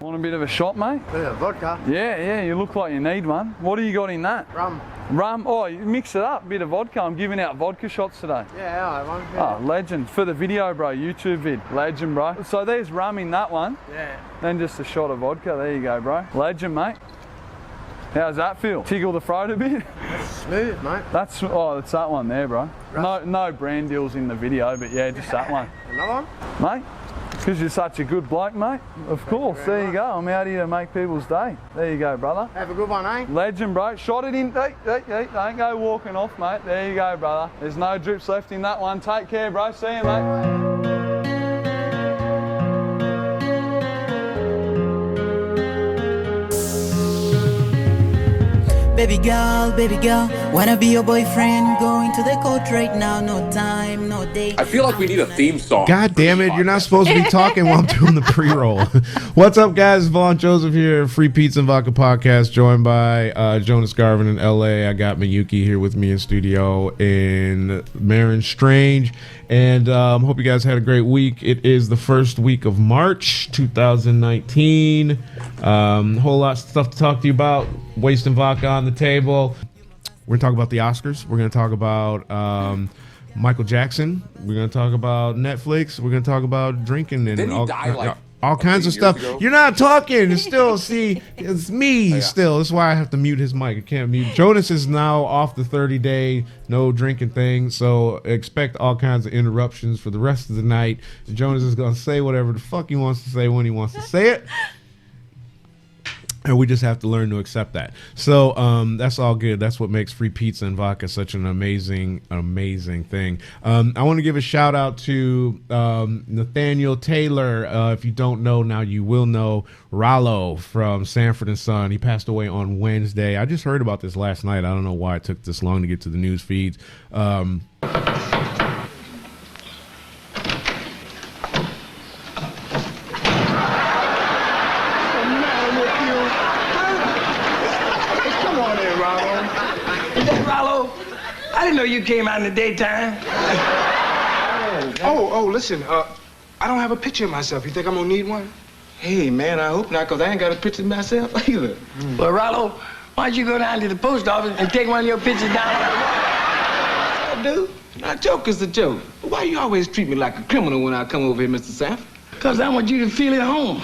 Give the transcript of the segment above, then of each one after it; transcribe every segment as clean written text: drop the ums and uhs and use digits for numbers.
Want a bit of a shot, mate? Bit of vodka. Yeah, you look like you need one. What do you got in that? Rum. Rum? Oh, you mix it up, bit of vodka. I'm giving out vodka shots today. Yeah, I have one. Yeah. Oh, legend. For the video, bro, YouTube vid. Legend, bro. So there's rum in that one. Yeah. Then just a shot of vodka. There you go, bro. Legend, mate. How's that feel? Tickle the throat a bit? That's smooth, mate. It's that one there, bro. No brand deals in the video, but yeah, just that one. Another one? Mate, because you're such a good bloke, mate. Of course, there you go. I'm out here to make people's day. There you go, brother. Have a good one, eh? Legend, bro. Shot it in. Hey, don't go walking off, mate. There you go, brother. There's no drips left in that one. Take care, bro. See you, mate. Baby girl, wanna be your boyfriend? Going to the court right now, no time, no date. I feel like we need a theme song. God damn it, you're not supposed to be talking while I'm doing the pre-roll. What's up, guys? Vaughn Joseph here, Free Pizza and Vodka Podcast, joined by Jonas Garvin in LA. I got Miyuki here with me in studio in Marin Strange. And hope you guys had a great week. It is the first week of March 2019. Whole lot of stuff to talk to you about. Wasting vodka on the table. We're going to talk about the Oscars. We're going to talk about Michael Jackson. We're going to talk about Netflix. We're going to talk about drinking and all kinds of stuff. Ago? You're not talking. It's still, see, it's me still. That's why I have to mute his mic. I can't mute. Jonas is now off the 30-day no drinking thing, so expect all kinds of interruptions for the rest of the night. Jonas is going to say whatever the fuck he wants to say when he wants to say it. And we just have to learn to accept that. So that's all good. That's what makes free pizza and vodka such an amazing thing. I want to give a shout out to Nathaniel Taylor. If you don't know, now you will know. Rollo from Sanford and Son. He passed away on Wednesday. I just heard about this last night. I don't know why it took this long to get to the news feeds. I didn't know you came out in the daytime. Listen, I don't have a picture of myself. You think I'm gonna need one? Hey, man, I hope not, because I ain't got a picture of myself either. Well, Rollo, why don't you go down to the post office and take one of your pictures down? Dude, now, joke is a joke. But why you always treat me like a criminal when I come over here, Mr. Sanford? Because I want you to feel at home.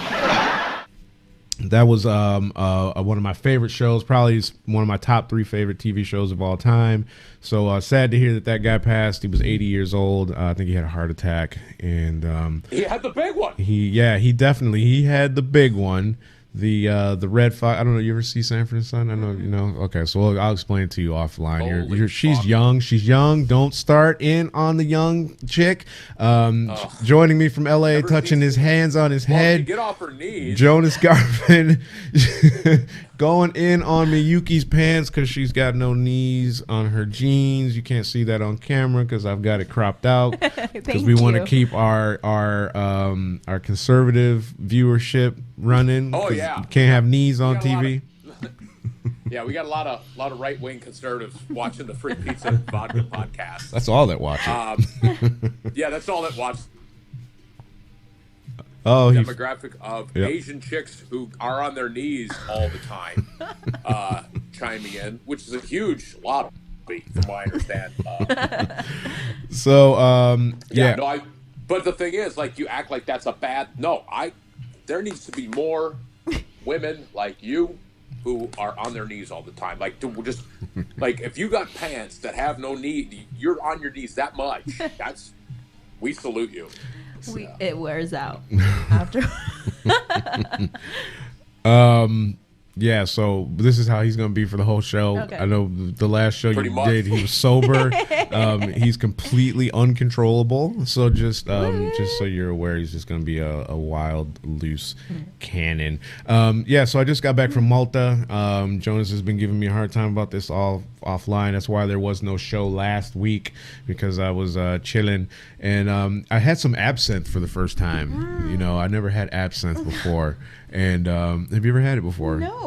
That was one of my favorite shows, probably one of my top 3 favorite TV shows of all time. So sad to hear that guy passed. He was 80 years old. I think he had a heart attack, and He had the big one. He had the big one. The Red Fox. I don't know. You ever see Sanford and Son? I know you know. Okay, so I'll explain it to you offline. She's young. She's young. Don't start in on the young chick. Joining me from LA, touching his hands on his head. Get off her knees. Jonas Garvin going in on Miyuki's pants because she's got no knees on her jeans. You can't see that on camera because I've got it cropped out because we want to keep our conservative viewership running. Oh yeah, you can't have knees on TV. Yeah, we got a lot of right-wing conservatives watching the Free Pizza and Vodka podcast. That's all that watch it. Yeah, that's all that watch. Demographic of Asian chicks who are on their knees all the time, chiming in, which is a huge lobby, from what I understand. But the thing is, like, you act like that's a bad. No, there needs to be more women like you who are on their knees all the time. Like, just like if you got pants that have no knee, you're on your knees that much. We salute you. It wears out after. Yeah, so this is how he's going to be for the whole show. Okay. I know the last show did, he was sober. He's completely uncontrollable. So just so you're aware, he's just going to be a wild, loose cannon. So I just got back from Malta. Jonas has been giving me a hard time about this all offline. That's why there was no show last week, because I was chilling. And I had some absinthe for the first time. You know, I never had absinthe before. And have you ever had it before? No.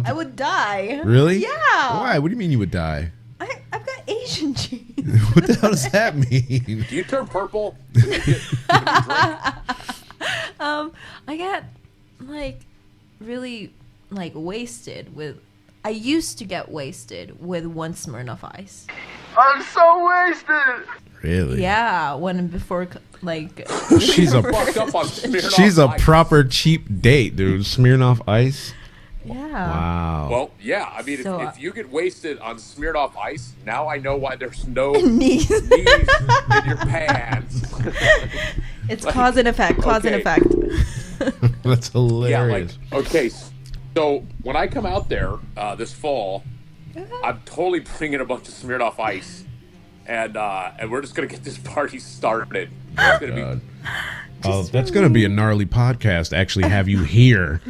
I would die. Really? Yeah. Why? What do you mean you would die? I've got Asian genes. What the hell does that mean? Do you turn purple? I got like really like wasted with. I used to get wasted with one Smirnoff Ice. I'm so wasted. Really? Yeah, when before like. She's a Fucked up on Smirnoff she's a Ice. proper cheap date, dude. Smirnoff Ice. Yeah. Wow. Well, yeah. I mean, So, if you get wasted on Smirnoff Ice, now I know why there's no Knees. knees in your pants. It's Like, cause and effect. Cause and okay. effect. That's hilarious. Yeah, like, okay, so when I come out there this fall, I'm totally bringing a bunch of Smirnoff Ice, and we're just gonna get this party started. It's gonna be Oh, that's gonna be a gnarly podcast. Actually, have you here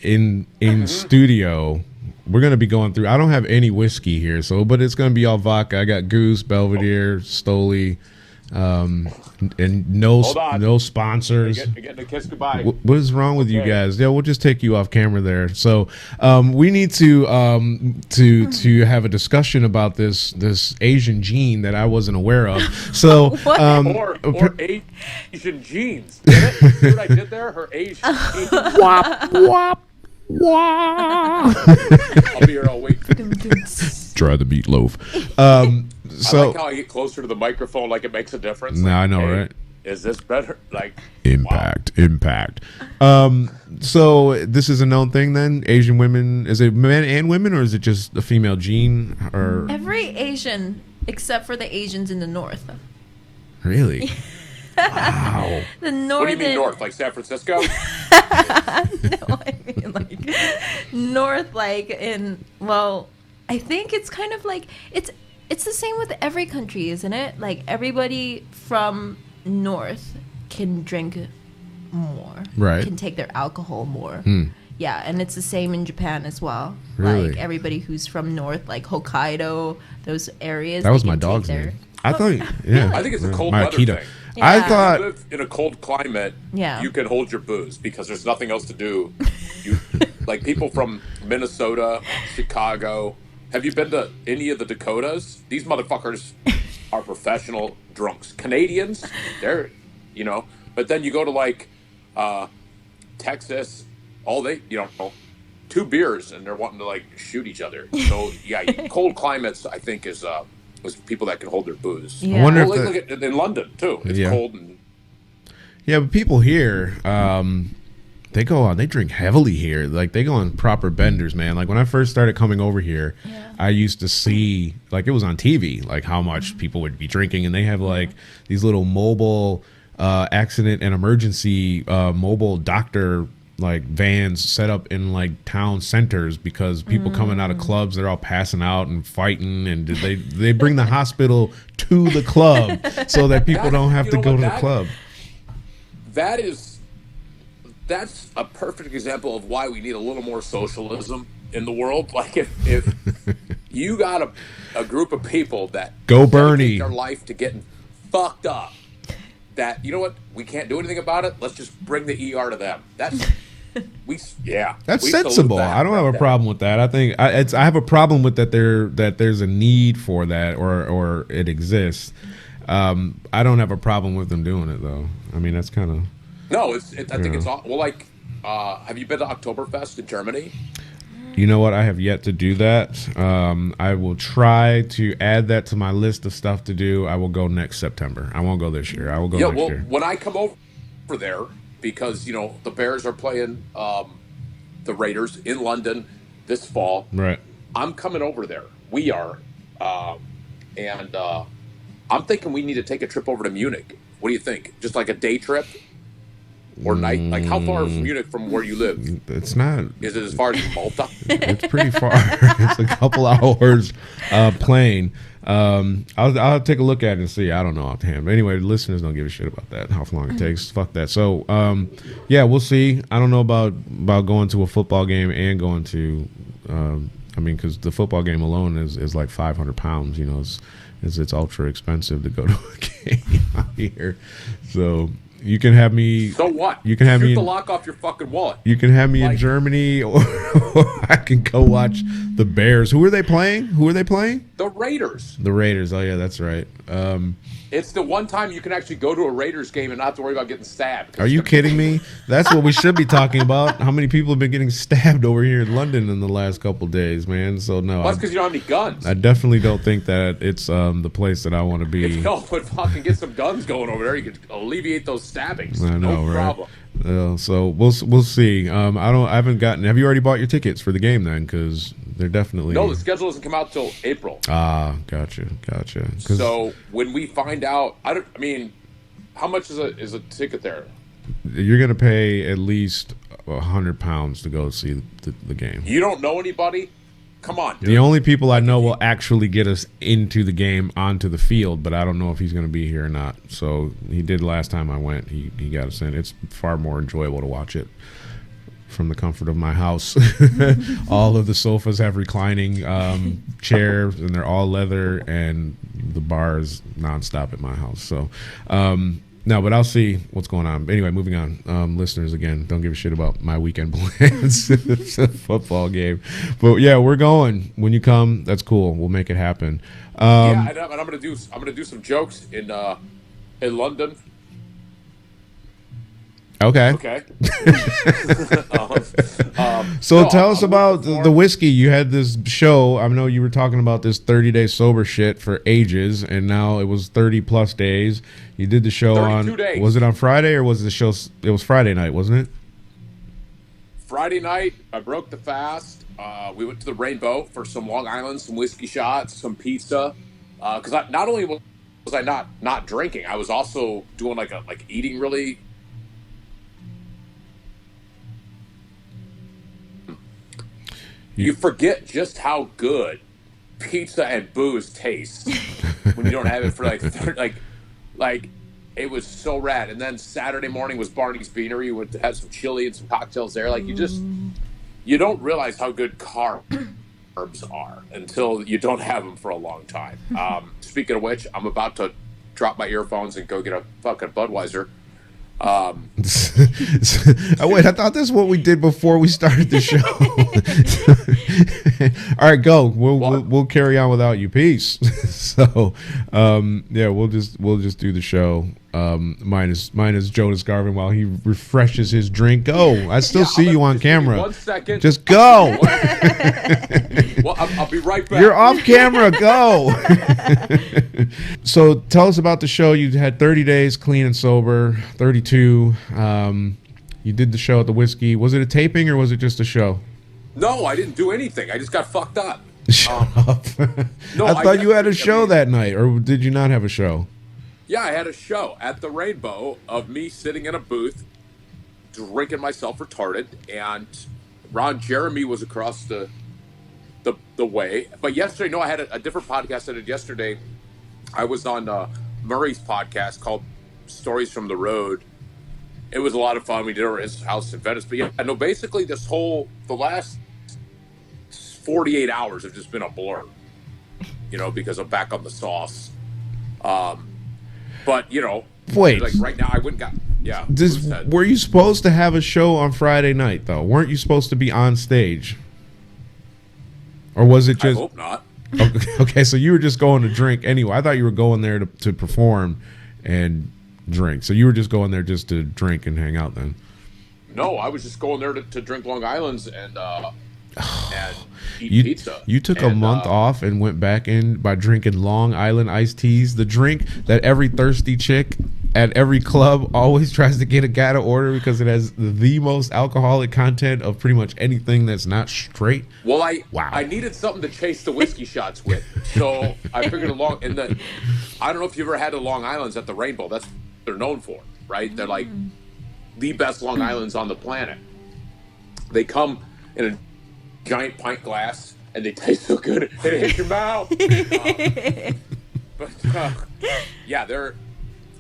in studio? We're gonna be going through. I don't have any whiskey here, but it's gonna be all vodka. I got Goose, Belvedere, Stoli, and Hold on. no sponsors. getting a kiss goodbye. What is wrong with you Okay. guys? Yeah, we'll just take you off camera there. So we need to have a discussion about this Asian gene that I wasn't aware of. So Or Asian jeans. Get it? See what I did there? Her Asian jeans. wop wop wop. I'll be here all week. Try the meatloaf. So I like how I get closer to the microphone, like it makes a difference. No, Like, I know, hey, right? Is this better? Like impact. So this is a known thing then? Asian women, is it men and women, or is it just a female gene? Or Every Asian except for the Asians in the north. really? Wow. The What do northern. you mean north? Like San Francisco? No, I mean like north, like in. Well, I think it's kind of like it's the same with every country, isn't it? Like everybody from north can drink more, Right. Can take their alcohol more. Hmm. Yeah, and it's the same in Japan as well. Really? Like everybody who's from north, like Hokkaido, those areas. That was they my can take dog's their- name. I thought, yeah. I think it's a cold My weather Akita. thing. I Yeah. If thought, you live in a cold climate, Yeah. you can hold your booze because there's nothing else to do. You, like people from Minnesota, Chicago. Have you been to any of the Dakotas? These motherfuckers are professional drunks. Canadians, they're, but then you go to like Texas, two beers and they're wanting to like shoot each other. So yeah, cold climates I think is people that can hold their booze. Yeah. I wonder Well, if look at in London too. It's Yeah. cold and yeah, but people here, they drink heavily here. Like they go on proper benders, man. Like when I first started coming over here, I used to see, like it was on TV, like how much people would be drinking, and they have like these little mobile accident and emergency mobile doctor like vans set up in like town centers because people coming out of clubs, they're all passing out and fighting, and they bring the hospital to the club so that people don't have to go to the club. That's a perfect example of why we need a little more socialism in the world. Like if you got a group of people that Go dedicate Bernie. their life to getting fucked up, that you know what, we can't do anything about it. Let's just bring the ER to them. That's That's we salute sensible. that. I don't have a problem with that. I think I have a problem with that there's a need for that or it exists. I don't have a problem with them doing it though. I mean, that's kind of No, I think it's all well. Like, have you been to Oktoberfest in Germany? You know what? I have yet to do that. I will try to add that to my list of stuff to do. I will go next September. I won't go this year. I will go next year. When I come over there, because the Bears are playing the Raiders in London this fall. Right. I'm coming over there. We are, and I'm thinking we need to take a trip over to Munich. What do you think? Just like a day trip or night? Like how far is Munich from where you live? It's not. Is it as far as Malta? It's pretty far. It's a couple hours plane. I'll take a look at it and see. I don't know offhand. But anyway, the listeners don't give a shit about that. How long it takes. Fuck that. So yeah, we'll see. I don't know about going to a football game and going to. I mean, because the football game alone is like 500 pounds. It's ultra expensive to go to a game out here. So you can have me. So what? You can have Shoot me. the lock off your fucking wallet. You can have me in Like- Germany, or I can go watch the Bears. Who are they playing? The Raiders. The Raiders. Oh yeah, that's right. It's the one time you can actually go to a Raiders game and not have to worry about getting stabbed. Are you kidding me? That's what we should be talking about. How many people have been getting stabbed over here in London in the last couple days, man? So no, Well, that's because you don't have any guns. I definitely don't think that it's the place that I want to be. If y'all would fucking get some guns going over there, you could alleviate those stabbings. I know, no right? problem. So we'll see. I haven't gotten. Have you already bought your tickets for the game then? Because they're definitely. No, the schedule doesn't come out till April. Ah, gotcha. So when we find out, I mean, how much is a ticket there? You're gonna pay at least £100 to go see the game. You don't know anybody? Come on, dude. The only people I know will actually get us into the game onto the field, but I don't know if he's going to be here or not. So he did last time I went. He got us in. It's far more enjoyable to watch it from the comfort of my house. All of the sofas have reclining chairs, and they're all leather, and the bar is nonstop at my house. So no, but I'll see what's going on. Anyway, moving on. Listeners, again, don't give a shit about my weekend plans. It's a football game. But yeah, we're going. When you come, that's cool. We'll make it happen. Yeah, and I'm gonna do some jokes in London. Okay. So no, tell us about the whiskey. You had this show. I know you were talking about this 30-day sober shit for ages, and now it was 30+ days. You did the show on. days. Was it on Friday or was the show? It was Friday night, wasn't it? Friday night, I broke the fast. We went to the Rainbow for some Long Island, some whiskey shots, some pizza. Because not only was I not drinking, I was also doing like eating really. You forget just how good pizza and booze taste when you don't have it for like it was so rad. And then Saturday morning was Barney's Beanery. We went to have some chili and some cocktails there. Like you don't realize how good carbs are until you don't have them for a long time. Speaking of which, I'm about to drop my earphones and go get a fucking Budweiser. Oh, wait, I thought this is what we did before we started the show. All right, go. We'll carry on without you. Peace. So, yeah, we'll just do the show. Minus Jonas Garvin while he refreshes his drink. Go. I still see you on camera. 1 second. Just go. Well, I'll be right back. You're off camera. Go. So tell us about the show. You had 30 days clean and sober. 32. You did the show at the Whiskey. Was it a taping or was it just a show? No, I didn't do anything. I just got fucked up. Shut up. No, I thought you had a show that night, or did you not have a show? Yeah, I had a show at the Rainbow of me sitting in a booth, drinking myself retarded, and Ron Jeremy was across the way. But yesterday, no, I had a different podcast I did yesterday. I was on Murray's podcast called Stories from the Road. It was a lot of fun. We did it at his house in Venice. But yeah, no, basically the last 48 hours have just been a blur, because I'm back on the sauce. But, wait, like right now I wouldn't got, yeah. Were you supposed to have a show on Friday night, though? Weren't you supposed to be on stage? Or was it just... I hope not. Okay, so you were just going to drink anyway. I thought you were going there to perform and drink. So you were just going there just to drink and hang out then? No, I was just going there to drink Long Island's and eat pizza. You took a month off and went back in by drinking Long Island iced teas, the drink that every thirsty chick at every club always tries to get a guy to order because it has the most alcoholic content of pretty much anything that's not straight. Well, I needed something to chase the whiskey shots with, so I figured I don't know if you ever had the Long Island's at the Rainbow. That's what they're known for, right? They're like the best Long Island's on the planet. They come in a giant pint glass, and they taste so good it hits your mouth. Yeah, they're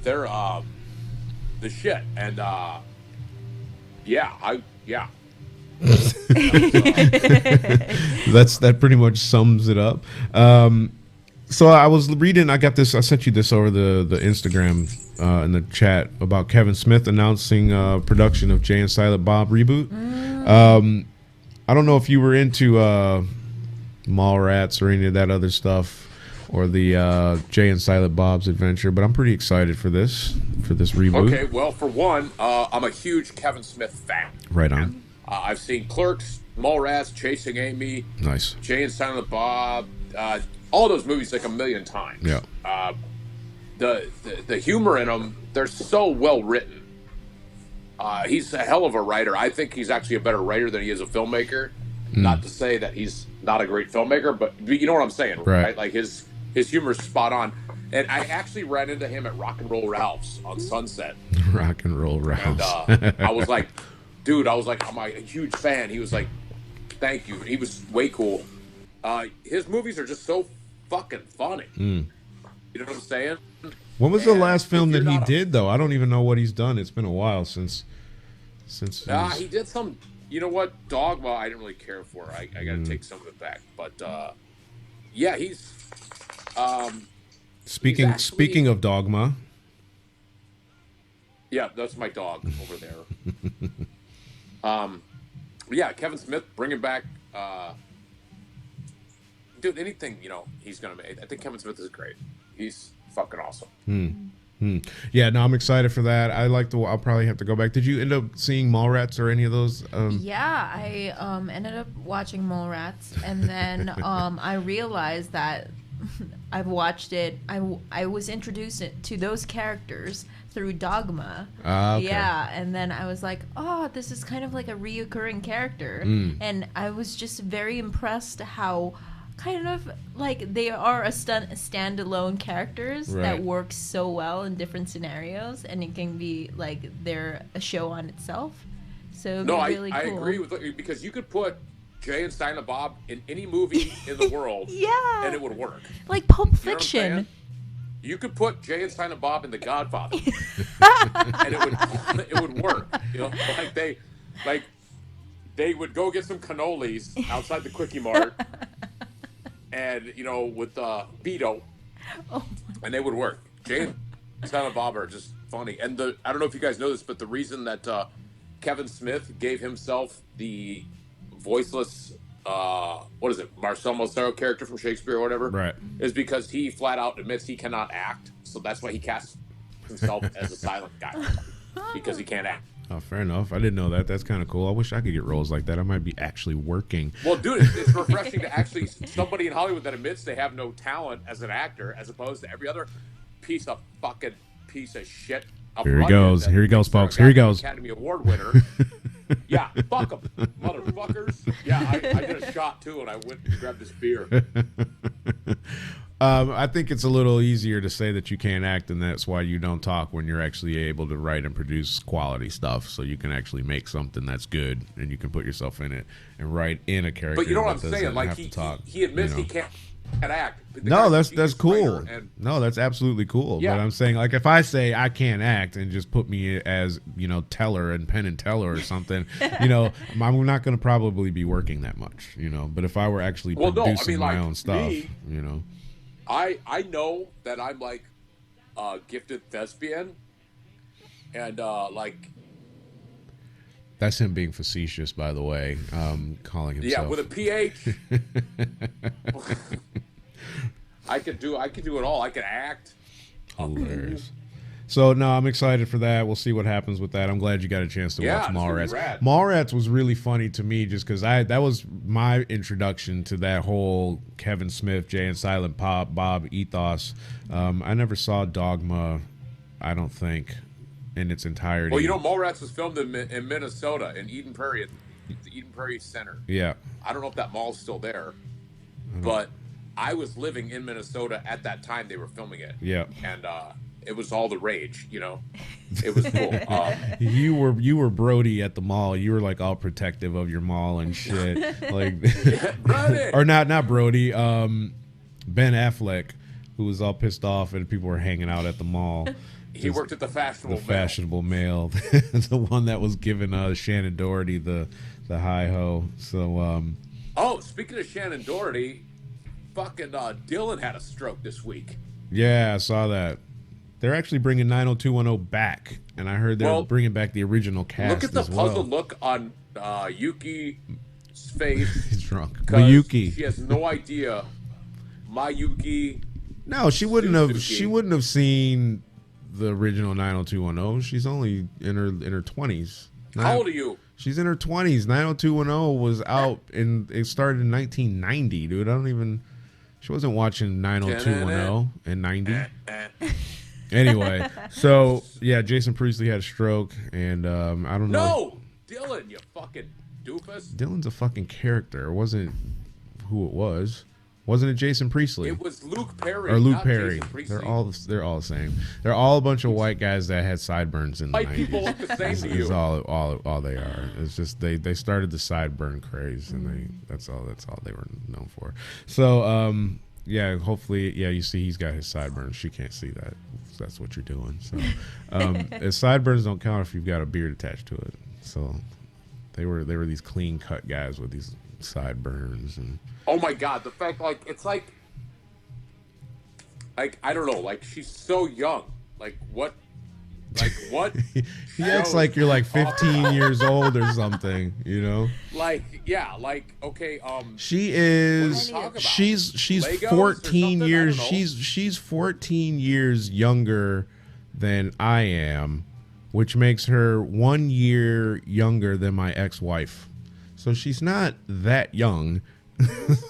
the shit, and that pretty much sums it up. So I was reading. I sent you this over the Instagram in the chat about Kevin Smith announcing production of Jay and Silent Bob reboot. I don't know if you were into Mallrats or any of that other stuff, or the Jay and Silent Bob's Adventure. But I'm pretty excited for this reboot. Okay, well, for one, I'm a huge Kevin Smith fan. Right on. I've seen Clerks, Mallrats, Chasing Amy, Nice. Jay and Silent Bob, all those movies like a million times. Yeah. The humor in them, they're so well written. He's a hell of a writer. I think he's actually a better writer than he is a filmmaker. Not to say that he's not a great filmmaker, but you know what I'm saying, right? Like his humor's spot on. And I actually ran into him at Rock and Roll Ralph's on Sunset. Rock and Roll Ralph's. And I was like, dude, I'm a huge fan. He was like, thank you. He was way cool. His movies are just so fucking funny. You know what I'm saying? When was the last film that he did, though? I don't even know what he's done. It's been a while since he did some. You know what? Dogma, I didn't really care for. I got to take some of it back. But yeah, he's. Speaking of Dogma. Yeah, that's my dog over there. Yeah, Kevin Smith bringing back. Dude, anything he's gonna make. I think Kevin Smith is great. He's fucking awesome. Yeah, no, I'm excited for that. I'll probably have to go back. Did you end up seeing Mallrats or any of those? Yeah, I ended up watching Mallrats, and then I realized that I've watched it. I was introduced to those characters through Dogma. Okay. Yeah, and then I was like, oh, this is kind of like a reoccurring character, and I was just very impressed how kind of like they are a standalone characters that work so well in different scenarios, and it can be like they're a show on itself. So it'd be really cool. I agree with you, because you could put Jay and Silent Bob in any movie in the world, and it would work. Like Pulp Fiction. You could put Jay and Silent Bob in The Godfather, and it would work. Like they would go get some cannolis outside the Quickie Mart. And with Beto, and they would work. Jay and Silent Bob are just funny. And I don't know if you guys know this, but the reason that Kevin Smith gave himself the voiceless, Marcel Mosero character from Shakespeare or whatever, is because he flat out admits he cannot act. So that's why he casts himself as a silent guy, because he can't act. Oh, fair enough. I didn't know that. That's kind of cool. I wish I could get roles like that. I might be actually working. Well, dude, it's refreshing to actually somebody in Hollywood that admits they have no talent as an actor, as opposed to every other piece of shit. Here he goes. Here he goes, folks. Here he goes. Academy Award winner. Yeah, fuck them, motherfuckers. Yeah, I did a shot too, and I went and grabbed this beer. I think it's a little easier to say that you can't act, and that's why you don't talk when you're actually able to write and produce quality stuff. So you can actually make something that's good, and you can put yourself in it and write in a character. But you know what that I'm saying? Like he admits he can't act. No, that's cool. No, that's absolutely cool. Yeah. But I'm saying, like, if I say I can't act and just put me as Teller and Penn and Teller or something, I'm not going to probably be working that much. But if I were actually producing my own stuff, I know that I'm like a gifted thespian, and that's him being facetious, by the way, calling himself. Yeah, with a PH. I could do it all. I could act. Hilarious. So no, I'm excited for that. We'll see what happens with that. I'm glad you got a chance to watch Mallrats. Mallrats was really funny to me just because that was my introduction to that whole Kevin Smith, Jay and Silent Bob ethos. I never saw Dogma, I don't think, in its entirety. Well, Mallrats was filmed in Minnesota, in Eden Prairie, at the Eden Prairie Center. Yeah. I don't know if that mall's still there, but I was living in Minnesota at that time they were filming it. Yeah. And it was all the rage, It was cool. You were Brody at the mall. You were like all protective of your mall and shit. Like, or not Brody. Ben Affleck, who was all pissed off and people were hanging out at the mall. He worked at the Fashionable Mail. Fashionable Mail, the one that was giving Shannon Doherty the hi ho. So. Speaking of Shannon Doherty, fucking Dylan had a stroke this week. Yeah, I saw that. They're actually bringing 90210 back, and I heard they're bringing back the original cast. Look at the as well. puzzled look on Yuki face. He's drunk. 'cause Miyuki. She has no idea. Mayuki. No, she wouldn't have. Suzuki. She wouldn't have seen the original 90210. She's only in her 20s. How old are you? She's in her 20s. 90210 was out and it started in 1990, dude. I don't even. She wasn't watching 90210 in 90. Anyway, so yeah, Jason Priestley had a stroke, and I don't know. No, Dylan, you fucking doofus. Dylan's a fucking character. It wasn't who it was. Wasn't it Jason Priestley? It was Luke Perry. Or Luke not Perry. Jason Priestley. They're all the same. They're all a bunch of white guys that had sideburns in the White 90s. people look the same to Is you. all they are. It's just they started the sideburn craze, and that's all they were known for. So yeah, hopefully, yeah, you see he's got his sideburns. She can't see that. That's what you're doing. So sideburns don't count if you've got a beard attached to it. So they were these clean cut guys with these sideburns and. Oh my god, the fact it's like I don't know, like she's so young. Like what? He acts like you're like 15 years old or something, you know? Like yeah, like okay, she is she's Legos 14 or years something? I don't know. she's 14 years younger than I am, which makes her 1 year younger than my ex-wife. So she's not that young.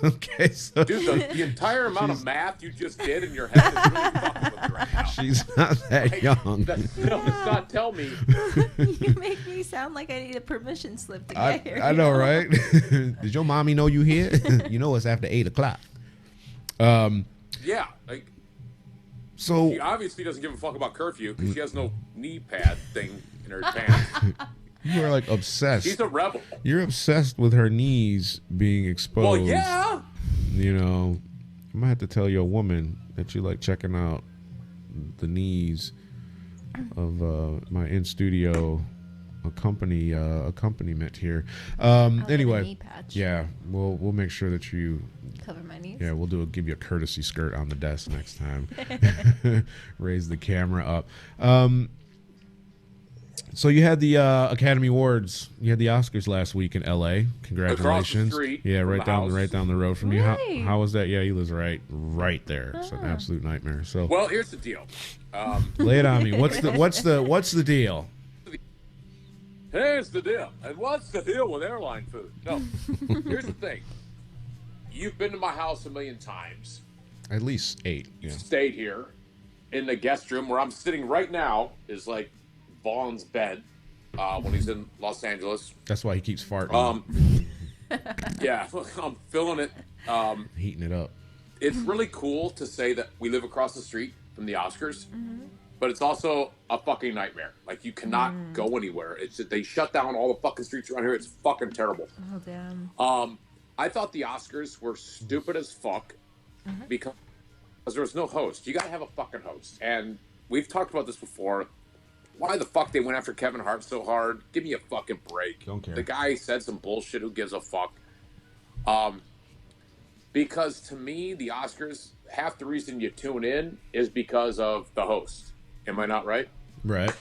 Okay, so dude, the entire amount of math you just did in your head is really fucking with me right now. she's not that young. Let's not tell me. You make me sound like I need a permission slip to get here. I know, right? Did your mommy know you here? You know it's after 8 o'clock. Yeah, like So she obviously doesn't give a fuck about curfew because she has no knee pad thing in her pants. you are like obsessed. She's a rebel. You're obsessed with her knees being exposed. Well, yeah. You know, I might have to tell your woman that you like checking out the knees of my in studio accompaniment here. Anyway, knee patch. yeah, we'll make sure that you Cover my knees. Yeah, we'll give you a courtesy skirt on the desk next time. Raise the camera up. So you had the Academy Awards. You had the Oscars last week in L.A. Congratulations! street yeah, from right the house. down the road from you. Really? How was that? Yeah, he lives right there. It's an absolute nightmare. So Well, here's the deal. lay it on me. What's the deal? Here's the deal. And what's the deal with airline food? No. Here's the thing. You've been to my house a million times. At least 8. Yeah. Stayed here in the guest room where I'm sitting right now is like Vaughn's bed when he's in Los Angeles. That's why he keeps farting. Yeah, I'm feeling it. Heating it up. It's really cool to say that we live across the street from the Oscars, but it's also a fucking nightmare. Like you cannot go anywhere. It's they shut down all the fucking streets around here. It's fucking terrible. Oh damn. I thought the Oscars were stupid as fuck because there was no host. You gotta have a fucking host. And we've talked about this before. Why the fuck they went after Kevin Hart so hard? Give me a fucking break. Don't care. The guy said some bullshit. Who gives a fuck? Because to me, the Oscars, half the reason you tune in is because of the host. Am I not right? Right.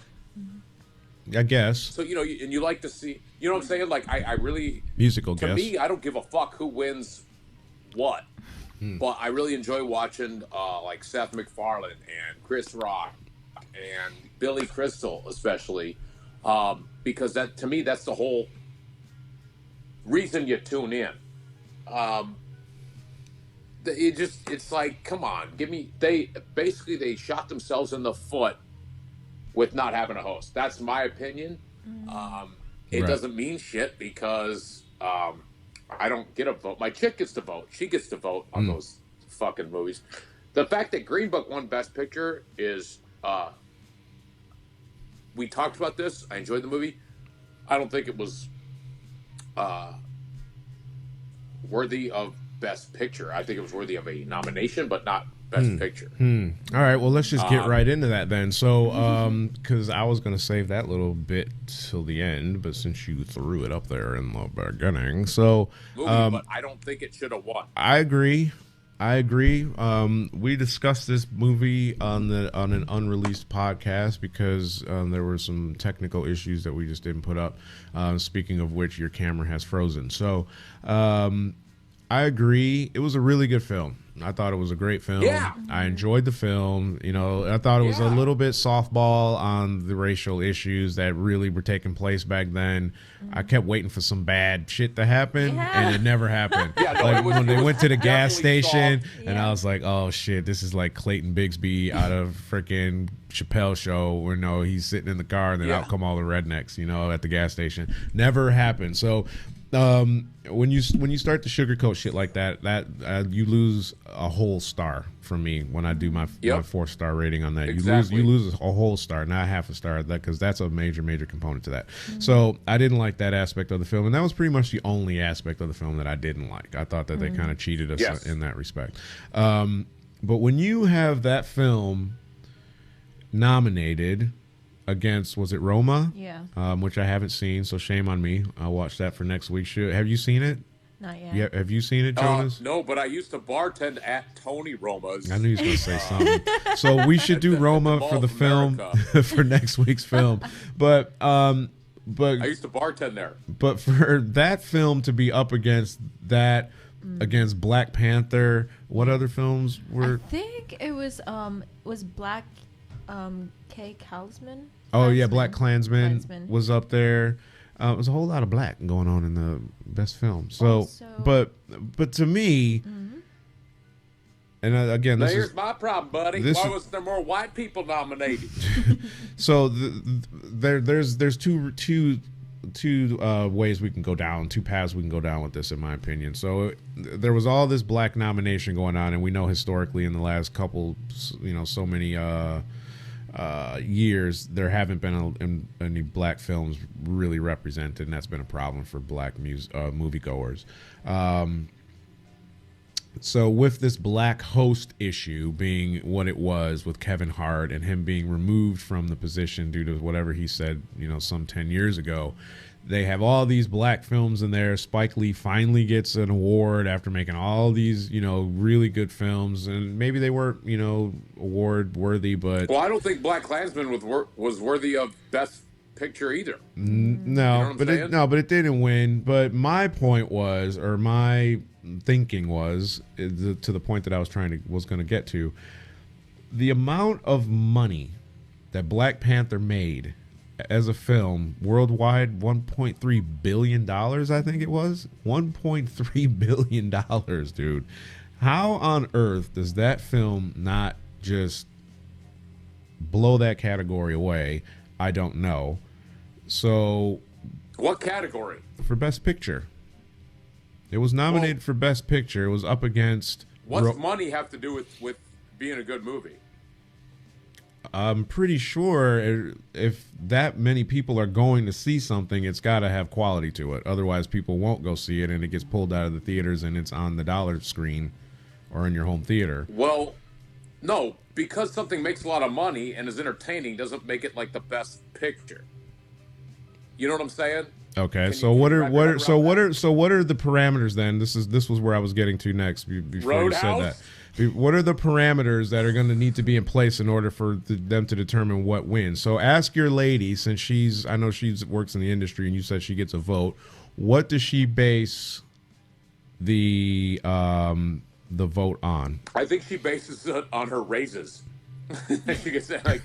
I guess. So, you know, and you like to see, you know what I'm saying? Like, I really, Musical to guess. me, I don't give a fuck who wins what. But I really enjoy watching, like, Seth MacFarlane and Chris Rock and Billy Crystal, especially. Because that, to me, that's the whole reason you tune in. It's like, come on, they shot themselves in the foot with not having a host. That's my opinion. It Right. doesn't mean shit because I don't get a vote. My chick gets to vote. She gets to vote on those fucking movies. The fact that Green Book won Best Picture is, we talked about this. I enjoyed the movie. I don't think it was worthy of Best Picture. I think it was worthy of a nomination, but not Best Picture. All right, well, let's just get right into that then. So, because I was going to save that little bit till the end, but since you threw it up there in the beginning, so Movie, but I don't think it should have won. I agree. I agree. We discussed this movie on an unreleased podcast because there were some technical issues that we just didn't put up. Speaking of which, your camera has frozen. So I agree. It was a really good film. I thought it was a great film. Yeah. I enjoyed the film. You know, I thought it was a little bit softball on the racial issues that really were taking place back then. I kept waiting for some bad shit to happen, and it never happened. When they went to the gas station, and I was like, oh shit, this is like Clayton Bigsby out of freaking Chappelle Show, where he's sitting in the car and then out come all the rednecks, at the gas station. Never happened. So when you start to sugarcoat shit like that, you lose a whole star from me when I do my 4-star rating on that. Exactly. You lose a whole star, not half a star, because that's a major component to that. So I didn't like that aspect of the film, and that was pretty much the only aspect of the film that I didn't like. I thought that they kind of cheated us in that respect. But when you have that film nominated against, was it Roma? Yeah. Which I haven't seen, so shame on me. I'll watch that for next week. Have you seen it? Not yet. Yeah. Have you seen it, Jonas? No, but I used to bartend at Tony Roma's. I knew he was going to say something. So we should do Roma for the film for next week's film. But I used to bartend there. But for that film to be up against that, against Black Panther, what other films were? I think it was Black K. Kalsman. Oh yeah, Black Klansman was up there. It was a whole lot of black going on in the best film. So, but to me, and again, here's my problem, buddy. Why was there more white people nominated? So there's two ways we can go down, two paths we can go down with this, in my opinion. So there was all this black nomination going on, and we know historically in the last couple, so many years, there haven't been any black films really represented, and that's been a problem for black moviegoers. So with this black host issue being what it was with Kevin Hart and him being removed from the position due to whatever he said, some 10 years ago, they have all these black films in there. Spike Lee finally gets an award after making all these, really good films, and maybe they weren't, award worthy, but well, I don't think Black Klansman was worthy of Best Picture either. No, but it didn't win. But my point was, or my thinking was, to the point that I was going to get to, the amount of money that Black Panther made as a film worldwide, $1.3 billion, I think it was. $1.3 billion, dude. How on earth does that film not just blow that category away? I don't know. So what category? For Best Picture. It was nominated for Best Picture. It was up against... What's money have to do with being a good movie? I'm pretty sure if that many people are going to see something, it's got to have quality to it. Otherwise, people won't go see it, and it gets pulled out of the theaters, and it's on the dollar screen or in your home theater. Well, no, because something makes a lot of money and is entertaining doesn't make it like the best picture. You know what I'm saying? Okay, so what are the parameters then? This was where I was getting to next before Roadhouse? You said that. What are the parameters that are going to need to be in place in order for them to determine what wins? So ask your lady, since I know she works in the industry, and you said she gets a vote. What does she base the vote on? I think she bases it on her raises. She gets like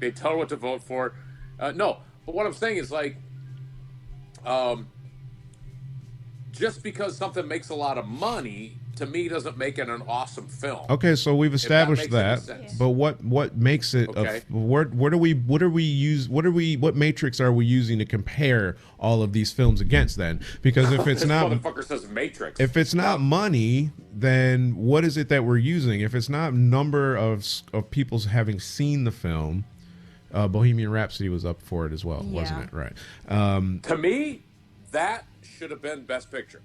they tell her what to vote for. No, but what I'm saying is just because something makes a lot of money, to me, doesn't make it an awesome film. Okay, so we've established that, but what makes it? Okay. What matrix are we using to compare all of these films against then? Because if it's this not, motherfucker says Matrix. if it's not money, then what is it that we're using? If it's not number of people having seen the film, Bohemian Rhapsody was up for it as well, wasn't it? Right. To me, that should have been Best Picture.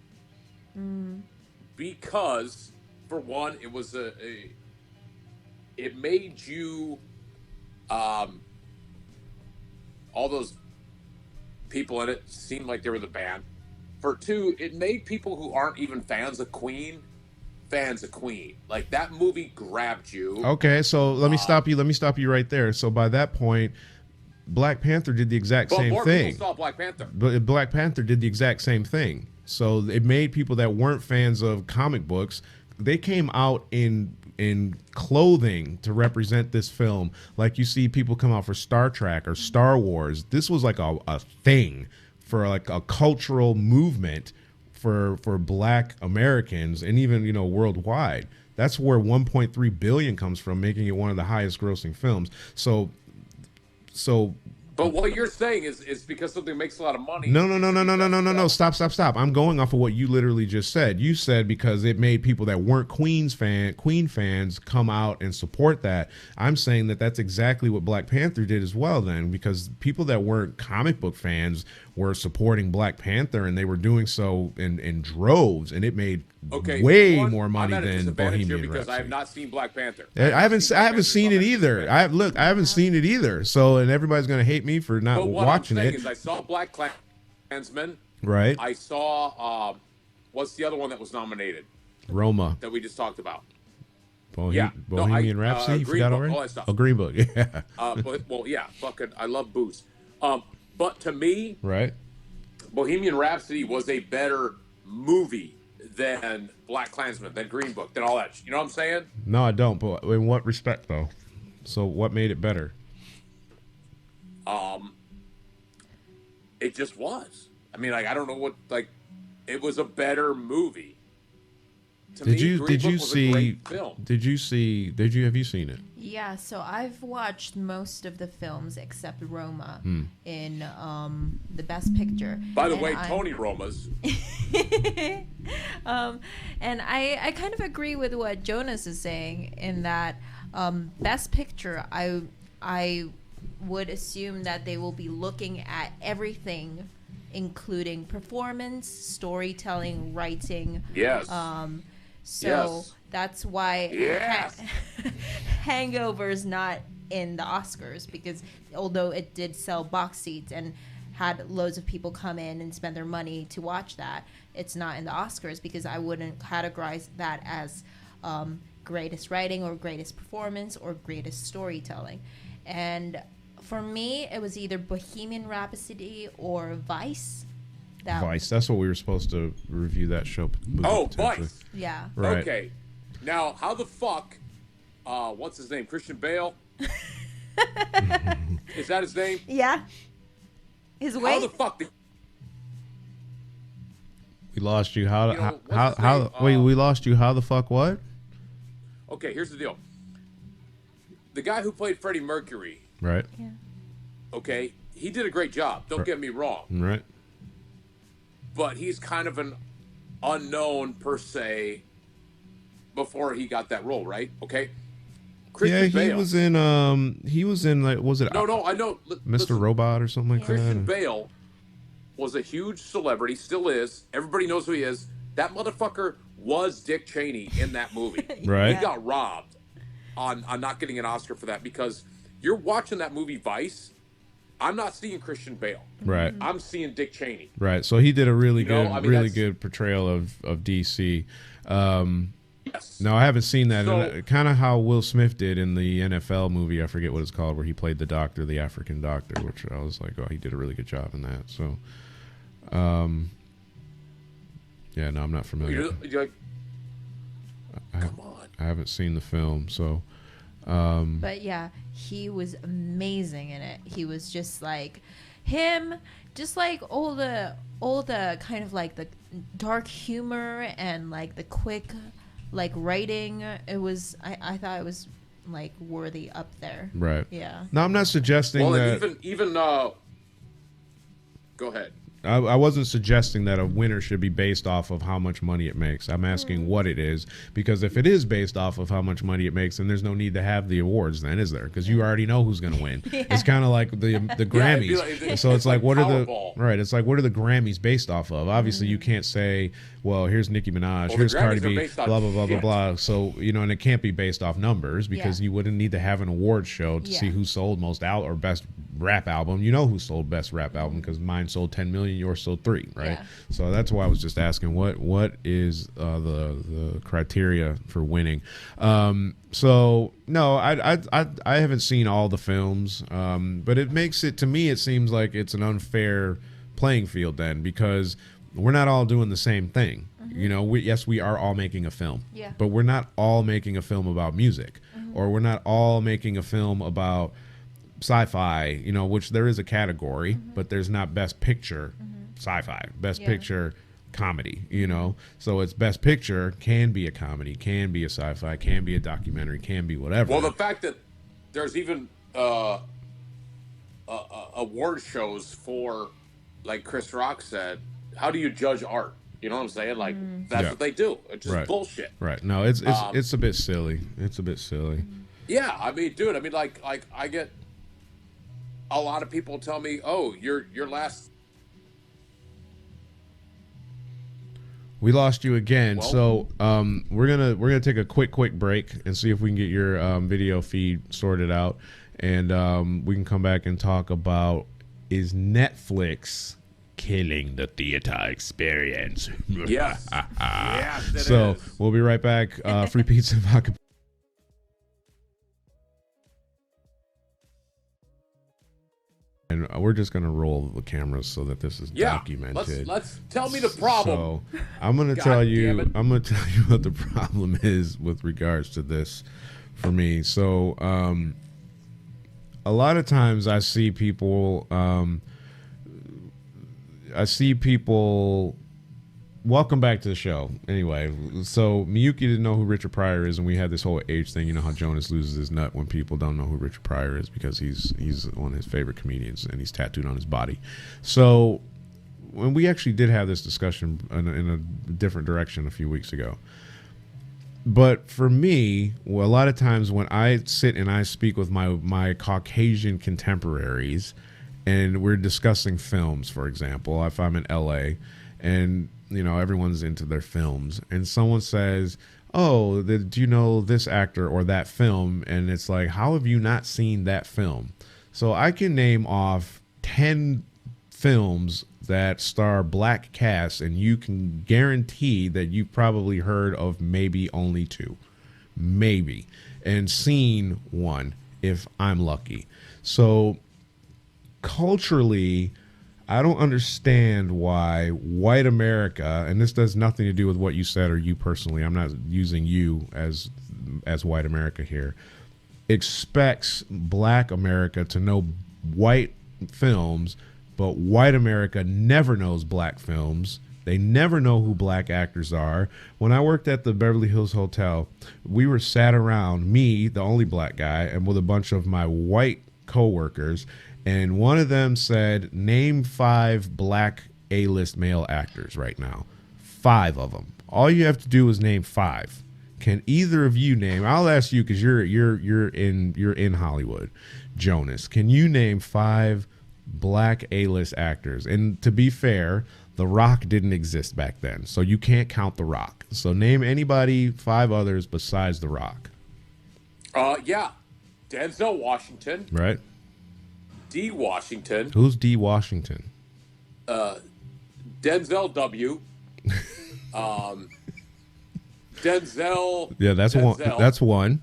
Because, for one, it was it made you, all those people in it seem like they were the band. For two, it made people who aren't even fans of Queen fans of Queen. Like that movie grabbed you. Okay, so let me stop you. Let me stop you right there. So by that point, Black Panther did the exact But same more thing. people saw Black Panther. But Black Panther did the exact same thing. So it made people that weren't fans of comic books, they came out in clothing to represent this film. Like you see people come out for Star Trek or Star Wars. This was like a thing for like a cultural movement for Black Americans and even, you know, worldwide. That's where 1.3 billion comes from, making it one of the highest grossing films. So But what you're saying is because something makes a lot of money. No. Stop. I'm going off of what you literally just said. You said because it made people that weren't Queen fans come out and support that. I'm saying that that's exactly what Black Panther did as well then, because people that weren't comic book fans were supporting Black Panther, and they were doing so in droves, and it made way more money than Bohemian because Rhapsody. I have not seen Black Panther. I haven't seen it either. I haven't seen it either. So, and everybody's gonna hate me for not But what watching I'm saying it. is I saw Black Klansman. Right. I saw what's the other one that was nominated Roma. that we just talked about? Bohemian Rhapsody. You Green forgot Book, already? all that stuff. Oh, Green Book. Yeah. Fucking I love booze. But to me, Right. Bohemian Rhapsody was a better movie than Black Klansman, than Green Book, than all that. You know what I'm saying? No, I don't. But in what respect, though? So, what made it better? It just was. I mean, like I don't know what like. It was a better movie. To me, Green Book was a great film. Have you seen it? Yeah, so I've watched most of the films except Roma in the Best Picture. By the way, Tony Roma's. And I kind of agree with what Jonas is saying in that Best Picture, I would assume that they will be looking at everything, including performance, storytelling, writing. Yes. So that's why Yes. Hangover's not in the Oscars, because although it did sell box seats and had loads of people come in and spend their money to watch that, it's not in the Oscars because I wouldn't categorize that as greatest writing or greatest performance or greatest storytelling. And for me, it was either Bohemian Rhapsody or Vice. Vice. That's what we were supposed to review that show. Vice. Yeah. Right. Okay. Now, how the fuck? What's his name? Christian Bale. Is that his name? Yeah. His How weight. the fuck? We lost you. We we lost you. How the fuck? What? Okay, here's the deal. The guy who played Freddie Mercury. Right. Yeah. Okay, he did a great job. Don't get me wrong. Right. But he's kind of an unknown per se before he got that role, right? Okay. Yeah, he Bale. was in like, was it No, I know. Mr. Listen, Robot or something like Christian that? Bale was a huge celebrity, still is. Everybody knows who he is. That motherfucker was Dick Cheney in that movie. Right. He got robbed on not getting an Oscar for that, because you're watching that movie Vice. I'm not seeing Christian Bale. Right. I'm seeing Dick Cheney. Right. So he did a really You know, good portrayal of DC. Yes. No, I haven't seen that. So- Kind of how Will Smith did in the NFL movie. I forget what it's called, where he played the doctor, the African doctor, which I was like, oh, he did a really good job in that. So, yeah, no, I'm not familiar. You're like, come on. I haven't seen the film, so. But yeah, he was amazing in it. He was just like him, just like all the kind of like the dark humor and like the quick like writing. It was I thought it was like worthy up there. Right. Yeah. No, I'm not suggesting Well, that. and even go ahead. I wasn't suggesting that a winner should be based off of how much money it makes. I'm asking what it is, because if it is based off of how much money it makes, then there's no need to have the awards then, is there? Because you already know who's going to win. It's kind of like the Grammys. So it's like, what are Powerball. the right? It's like, what are the Grammys based off of? Obviously, you can't say, well, here's Nicki Minaj, Well, here's the Cardi Grammys are B, based on blah blah blah blah shit. blah. So and it can't be based off numbers, because Yeah. you wouldn't need to have an awards show to see who sold most out or best rap album. You know who sold best rap album, because mine sold 10 million million or so 3, right? Yeah. So that's why I was just asking what is the criteria for winning. So no, I haven't seen all the films, but it makes it, to me, it seems like it's an unfair playing field then, because we're not all doing the same thing. You know, yes, we are all making a film, Yeah. but we're not all making a film about music, or we're not all making a film about sci-fi, you know, which there is a category, but there's not best picture sci-fi, best picture comedy, you know. So it's best picture can be a comedy, can be a sci-fi, can be a documentary, can be whatever. Well, the fact that there's even award shows for, like Chris Rock said, how do you judge art? You know what I'm saying? Like, that's what they do. It's just bullshit. Right. No, it's a bit silly. It's a bit silly. Yeah, I mean, dude, I mean, like I get a lot of people tell me, oh, your last... We lost you again. Well, so we're gonna take a quick break and see if we can get your video feed sorted out, and we can come back and talk about, is Netflix killing the theater experience? Yes. Yes, it so is. we'll be right back. Free pizza and vodka. And we're just gonna roll the cameras so that this is documented. Let's tell me the problem. So I'm gonna God tell you. damn it. I'm gonna tell you what the problem is with regards to this for me. So a lot of times I see people. Welcome back to the show. Anyway, so Miyuki didn't know who Richard Pryor is, and we had this whole age thing. You know how Jonas loses his nut when people don't know who Richard Pryor is, because he's one of his favorite comedians and he's tattooed on his body. So when we actually did have this discussion in a different direction a few weeks ago. But for me, well, a lot of times when I sit and I speak with my Caucasian contemporaries, and we're discussing films, for example, if I'm in LA and, you know, everyone's into their films, and someone says, oh, do you know this actor or that film? And it's like, how have you not seen that film? So I can name off 10 films that star black casts, and you can guarantee that you've probably heard of maybe only 2, maybe, and seen one if I'm lucky. So culturally, I don't understand why white America, and this does nothing to do with what you said or you personally, I'm not using you as white America here, expects black America to know white films, but white America never knows black films. They never know who black actors are. When I worked at the Beverly Hills Hotel, we were sat around, me, the only black guy, and with a bunch of my white coworkers, and one of them said, name 5 black A-list male actors right now. 5 of them. All you have to do is name 5. Can either of you name? I'll ask you because you're in Hollywood. Jonas, can you name 5 black A-list actors? And to be fair, The Rock didn't exist back then, so you can't count The Rock. So name anybody, 5 others besides The Rock. Yeah, Denzel Washington. Right. D. Washington. Who's D. Washington? Denzel W. Denzel. Yeah, that's Denzel. one. That's one.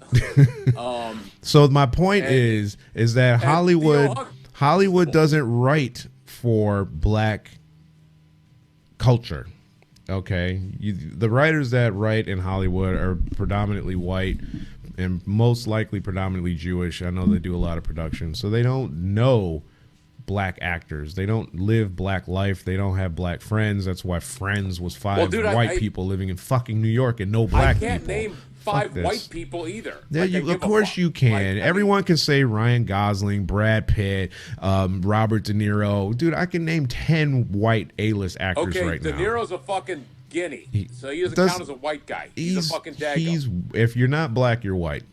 So my point is that Hollywood doesn't write for black culture. Okay, the writers that write in Hollywood are predominantly white and most likely predominantly Jewish. I know they do a lot of production, so they don't know black actors. They don't live black life. They don't have black friends. That's why Friends was 5 white people living in fucking New York and no black people. I can't name 5 white people either. Yeah, like, of course you can. Everyone can say Ryan Gosling, Brad Pitt, Robert De Niro. Dude, I can name 10 white A-list actors right now. De Niro's a fucking guinea, so he doesn't count as a white guy. He's a fucking dago. If you're not black, you're white.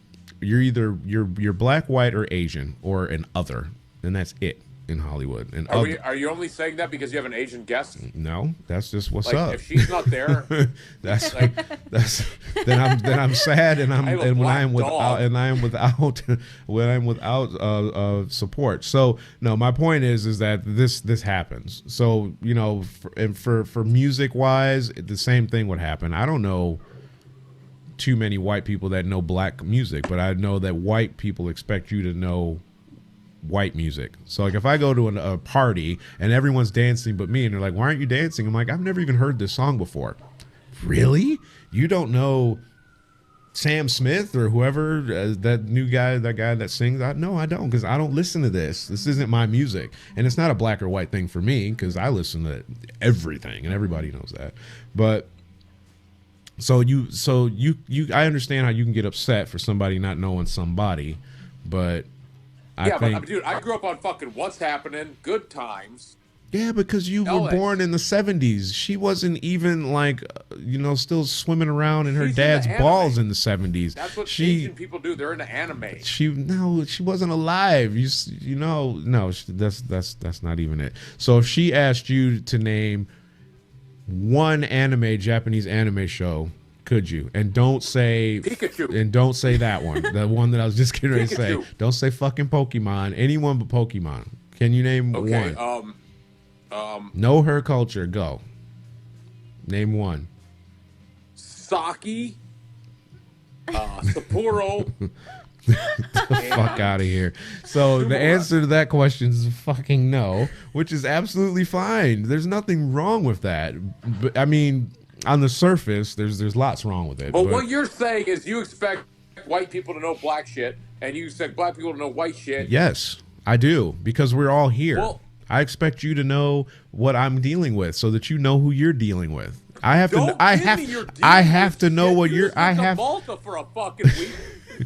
You're either you're black, white, or Asian, or an other, and that's it. in Hollywood. And Are you only saying that because you have an Asian guest? no, that's just what's Like, up. if she's not there, that's like, that's then I'm sad and I have a when black I am without dog. and I am without when I'm without support. So no, my point is that this happens. So you know, for music wise, the same thing would happen. I don't know too many white people that know black music, but I know that white people expect you to know white music. So like if I go to a party and everyone's dancing but me and they're like, why aren't you dancing? I'm like, I've never even heard this song before. Really? You don't know Sam Smith or whoever, that guy that sings? No, I don't, because I don't listen to this. This isn't my music. And it's not a black or white thing for me, because I listen to everything and everybody knows that. But so you I understand how you can get upset for somebody not knowing somebody, but but dude, I grew up on fucking What's Happening, Good Times. Yeah, because you were born in the 70s. She wasn't even like, still swimming around in her She's dad's into balls anime. in the 70s. That's what Asian people do. They're into anime. She wasn't alive. That's not even it. So if she asked you to name one Japanese anime show, could you? And don't say Pikachu. And don't say that one. The one that I was just getting ready to say. Pikachu. Don't say fucking Pokemon. Anyone but Pokemon. Can you name one? Know her culture. Go. Name one. Saki. Sapporo. Fuck out of here. So the answer to that question is fucking no, which is absolutely fine. There's nothing wrong with that. But I mean, on the surface, there's lots wrong with it. But what you're saying is you expect white people to know black shit, and you expect black people to know white shit. Yes, I do, because we're all here. Well, I expect you to know what I'm dealing with, so that you know who you're dealing with. I have to know what you're. I have. Malta for a fucking week.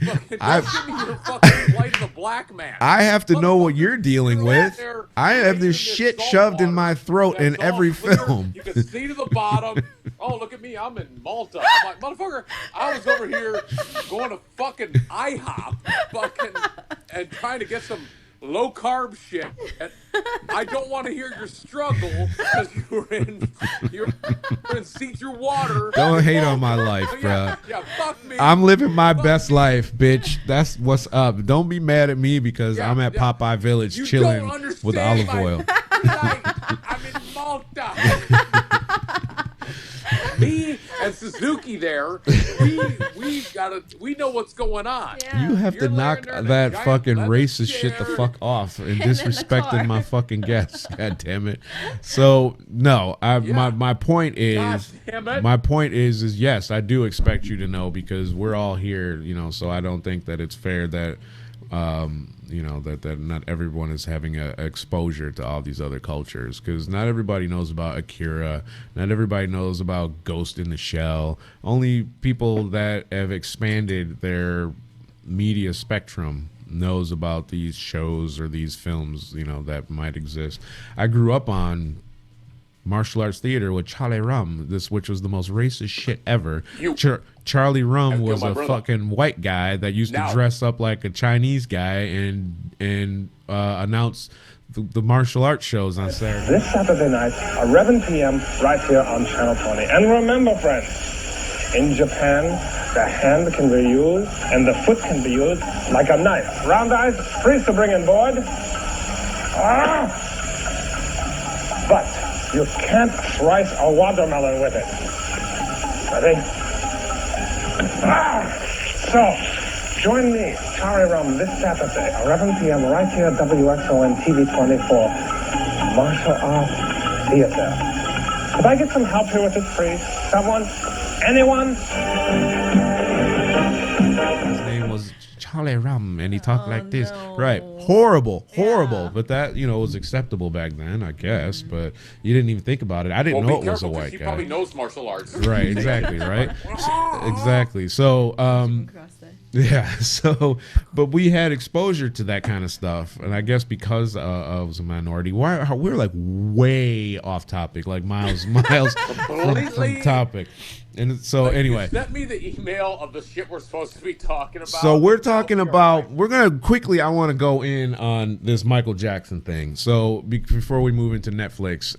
Don't give me your fucking plight as a black man. I have to know what you're dealing with. I have this shit shoved in my throat in every film. You can see to the bottom. Oh, look at me. I'm in Malta. I'm like, motherfucker, I was over here going to fucking IHOP and trying to get some low carb shit. And I don't want to hear your struggle because you're in see through water. Don't hate on my life, bro. Yeah, fuck me. I'm living my best life, bitch. That's what's up. Don't be mad at me because I'm at Popeye Village chilling with olive oil. I'm in Malta. Me and Suzuki there, we know what's going on. Yeah. You have to knock that fucking racist shit the fuck off and disrespecting my fucking guests. God damn it. So no, my point is yes, I do expect you to know, because we're all here, so I don't think that it's fair that that not everyone is having a exposure to all these other cultures, because not everybody knows about Akira, not everybody knows about Ghost in the Shell. Only people that have expanded their media spectrum knows about these shows or these films that might exist. I grew up on martial arts theater with Charlie Rum, which was the most racist shit ever. Charlie Rum was a fucking white guy that used to dress up like a Chinese guy and announce the martial arts shows on Saturday. This Saturday night, 11 p.m. right here on Channel 20. And remember, friends, in Japan, the hand can be used and the foot can be used like a knife. Round eyes, freeze to bring in board. But you can't slice a watermelon with it. Ready? So, join me, Charlie Rum, this Saturday, 11 p.m. right here at WXON TV 24, Martial Arts Theater. Could I get some help here with this, please? Someone? Anyone? His name was Charlie Rum, and he talked like this. No. Right. Horrible. Yeah. But that, was acceptable back then, I guess. But you didn't even think about it. I didn't know it was a white guy. He probably knows martial arts. Right, exactly, right? Exactly. So, yeah, but we had exposure to that kind of stuff. And I guess because I was a minority, we're like way off topic, like miles from topic. And so Like, anyway, you sent me the email of the shit we're supposed to be talking about. so we're talking about. We're gonna quickly. I want to go in on this Michael Jackson thing. So before we move into Netflix,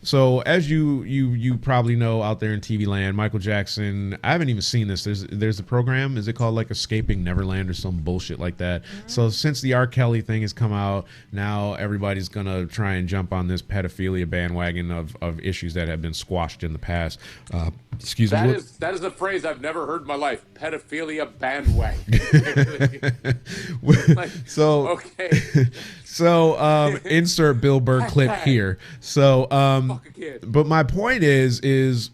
so as you probably know out there in TV land, Michael Jackson. I haven't even seen this. There's a program. Is it called like Escaping Neverland or some bullshit like that? So since the R. Kelly thing has come out, now everybody's gonna try and jump on this pedophilia bandwagon of issues that have been squashed in the past. Excuse me. That is a phrase I've never heard in my life. Pedophilia bandwagon. So okay. So insert Bill Burr clip here. So but my point is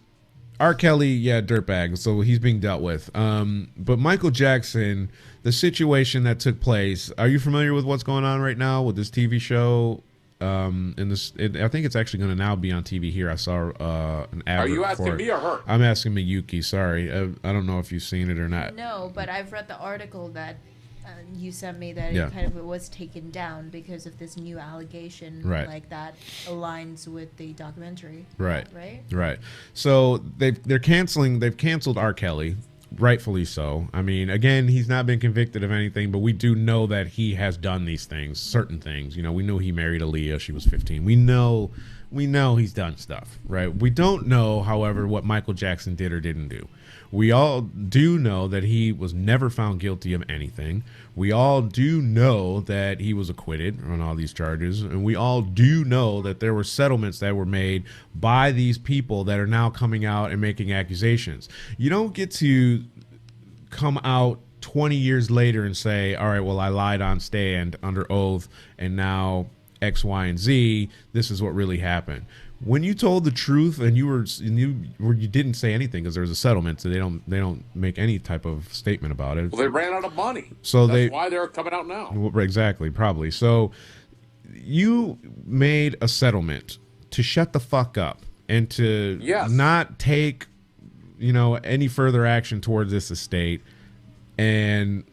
R. Kelly, yeah, dirtbag. So he's being dealt with. But Michael Jackson, the situation that took place. Are you familiar with what's going on right now with this TV show? I think it's actually going to now be on TV here. I saw an ad. Are you asking me or her? I'm asking Miyuki. Sorry, I don't know if you've seen it or not. No, but I've read the article that you sent me that Yeah. it kind of was taken down because of this new allegation, Right. like that aligns with the documentary. Right. Right. So they've canceled R. Kelly, rightfully so. I mean, again, he's not been convicted of anything, but we do know that he has done these things, certain things. You know, we know he married Aaliyah. She was 15. We know he's done stuff, right? We don't know, however, what Michael Jackson did or didn't do. We all do know that he was never found guilty of anything. We all do know that he was acquitted on all these charges. And we all do know that there were settlements that were made by these people that are now coming out and making accusations. You don't get to come out 20 years later and say, all right, well, I lied on stand under oath and now X, Y, and Z, this is what really happened. When you told the truth and you didn't say anything because there was a settlement, so they don't make any type of statement about it. Well, they ran out of money. So that's why they're coming out now. Exactly, probably. So you made a settlement to shut the fuck up and to not take, any further action towards this estate, and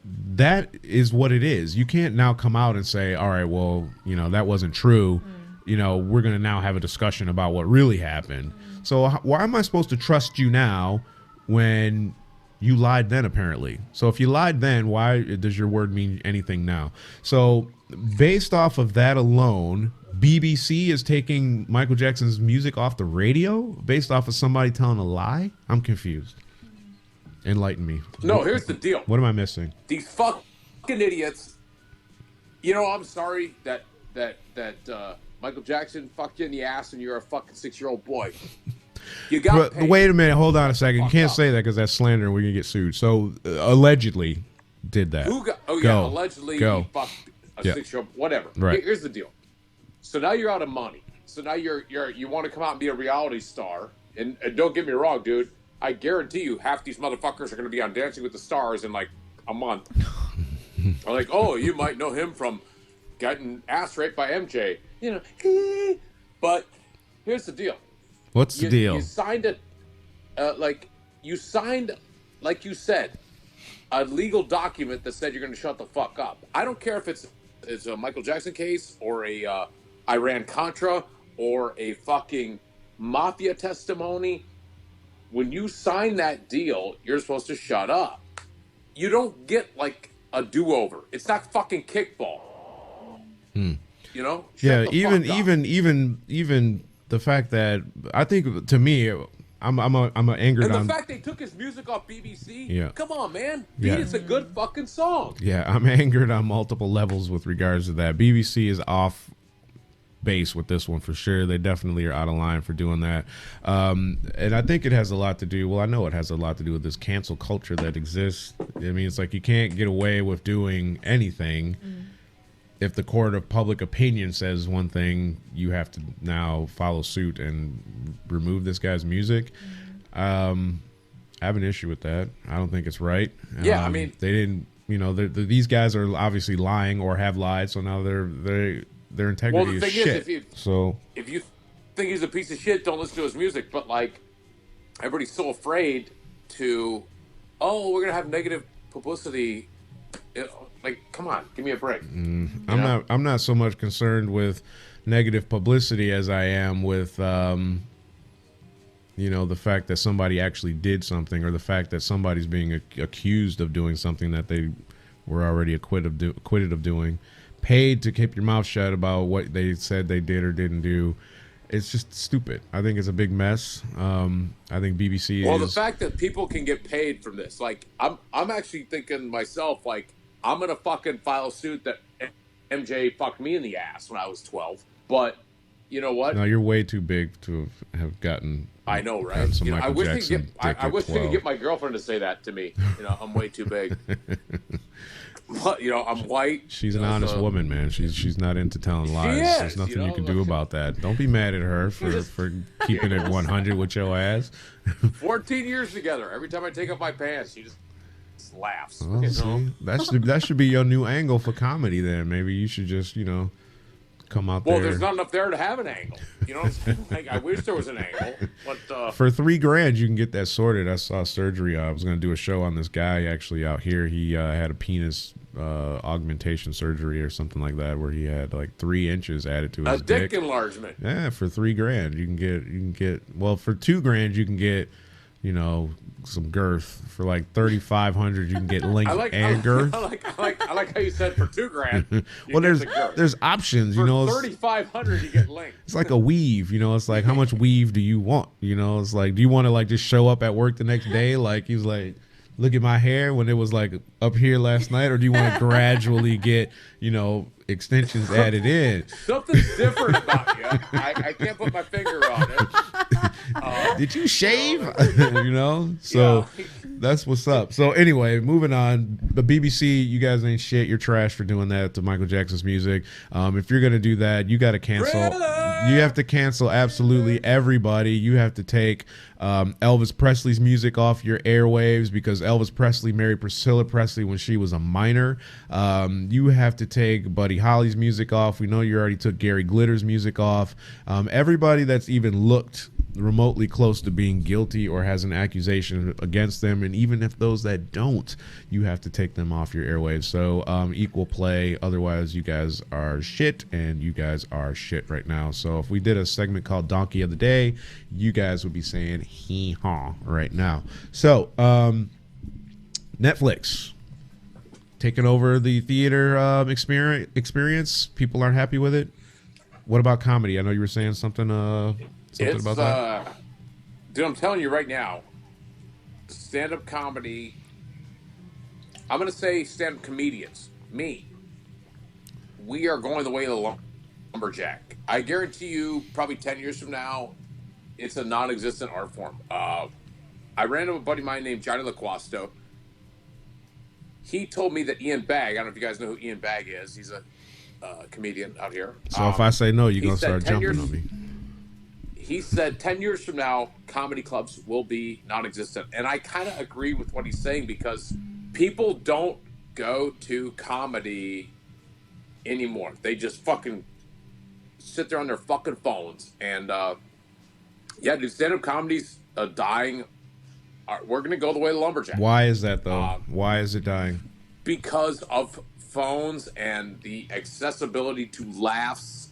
that is what it is. You can't now come out and say, all right, well, that wasn't true. We're going to now have a discussion about what really happened. So why am I supposed to trust you now when you lied then, apparently? So if you lied then, why does your word mean anything now? So based off of that alone, BBC is taking Michael Jackson's music off the radio based off of somebody telling a lie? I'm confused. Enlighten me. No, here's the deal. What am I missing? These fucking idiots. I'm sorry that Michael Jackson fucked you in the ass and you're a fucking 6-year-old boy. You got But wait a minute. Hold on a second. You can't say that because that's slander and we're going to get sued. So allegedly did that. Allegedly Go. he fucked a 6-year-old, whatever. Right. Here's the deal. So now you're out of money. So now you want to come out and be a reality star. And don't get me wrong, dude. I guarantee you half these motherfuckers are going to be on Dancing with the Stars in like a month. Or like, oh, you might know him from getting ass raped by MJ. But here's the deal. What's the deal? You signed like you said, a legal document that said you're going to shut the fuck up. I don't care if it's a Michael Jackson case or a Iran-Contra or a fucking mafia testimony. When you sign that deal, you're supposed to shut up. You don't get like a do-over. It's not fucking kickball. Yeah, even the fact that I think, to me, I'm angered and the on fact they took his music off BBC. Yeah. Come on, man. Beat It's a good fucking song. Yeah, I'm angered on multiple levels with regards to that. BBC is off base with this one for sure. They definitely are out of line for doing that. And I think it has a lot to do, well, I know it has a lot to do with this cancel culture that exists. I mean, it's like you can't get away with doing anything. If the court of public opinion says one thing, you have to now follow suit and remove this guy's music. I have an issue with that. I don't think it's right. Yeah, I mean, they didn't. These guys are obviously lying or have lied, so now their integrity is shit. If you think he's a piece of shit, don't listen to his music. But like, everybody's so afraid to, we're gonna have negative publicity. Like, come on, give me a break. I'm not so much concerned with negative publicity as I am with You know, the fact that somebody actually did something, or the fact that somebody's being accused of doing something that they were already acquitted of doing, paid to keep your mouth shut about what they said they did or didn't do. It's just stupid. I think it's a big mess. I think BBC Well, the fact that people can get paid from this, like, I'm actually thinking myself, like, I'm gonna fucking file a suit that MJ fucked me in the ass when I was 12. But you know what? No, you're way too big to have gotten. I know, right? Some You know, I Michael wish Jackson I wish dick we at could 12. get my girlfriend to say that to me. You know, I'm way too big. But you know, I'm white. She's an you know, honest so- woman, man. She's not into telling lies. is, There's nothing you you know, can do like- about that. Don't be mad at her for keeping it 100 with your ass. 14 years together. Every time I take off my pants, she just laughs. Well, you know? see, that should be your new angle for comedy. Then maybe you should just come out Well, there. there's not enough there to have an angle. You know, what I'm saying? Like, I wish there was an angle, but For $3,000, you can get that sorted. I saw surgery. I was going to do a show on this guy actually out here. He had a penis augmentation surgery or something like that, where he had like 3 inches added to a his dick enlargement. Yeah, for $3,000, you can get. Well, for $2,000, you can get, some girth. For like $3,500, you can get length and girth. I like how you said for $2,000. Well, there's options. For it's $3,500, you get length. It's like a weave, it's like, how much weave do you want? It's like, do you want to like just show up at work the next day? Like, he's like, look at my hair when it was like up here last night, or do you want to gradually get, extensions added in? Something's different about you. I can't put my finger on it. Did you shave? So that's what's up. So anyway, moving on. The BBC, you guys ain't shit. You're trash for doing that to Michael Jackson's music. If you're gonna do that, you got to cancel. You have to cancel absolutely everybody. You have to take Elvis Presley's music off your airwaves, because Elvis Presley married Priscilla Presley when she was a minor. You have to take Buddy Holly's music off. We know you already took Gary Glitter's music off. Everybody that's even looked remotely close to being guilty or has an accusation against them, and even if those that don't, you have to take them off your airwaves. So equal play, otherwise you guys are shit, and you guys are shit right now. So if we did a segment called Donkey of the Day, you guys would be saying hee haw right now. So Netflix taking over the theater experience. People aren't happy with it. What about comedy? I know you were saying something about that. Dude, I'm telling you right now, stand-up comedy, I'm going to say stand-up comedians, me, we are going the way of the lumberjack. I guarantee you, probably 10 years from now, it's a non-existent art form. I ran into a buddy of mine named Johnny LaQuasto. He told me that Ian Bagg, I don't know if you guys know who Ian Bagg is. He's a comedian out here. So if I say no, you're going to start 10 jumping years, on me. He said 10 years from now, comedy clubs will be non-existent. And I kind of agree with what he's saying, because people don't go to comedy anymore. They just fucking sit there on their fucking phones. And, dude, stand-up comedy's dying. We're going to go the way of the lumberjack. Why is that, though? Why is it dying? Because of phones and the accessibility to laughs.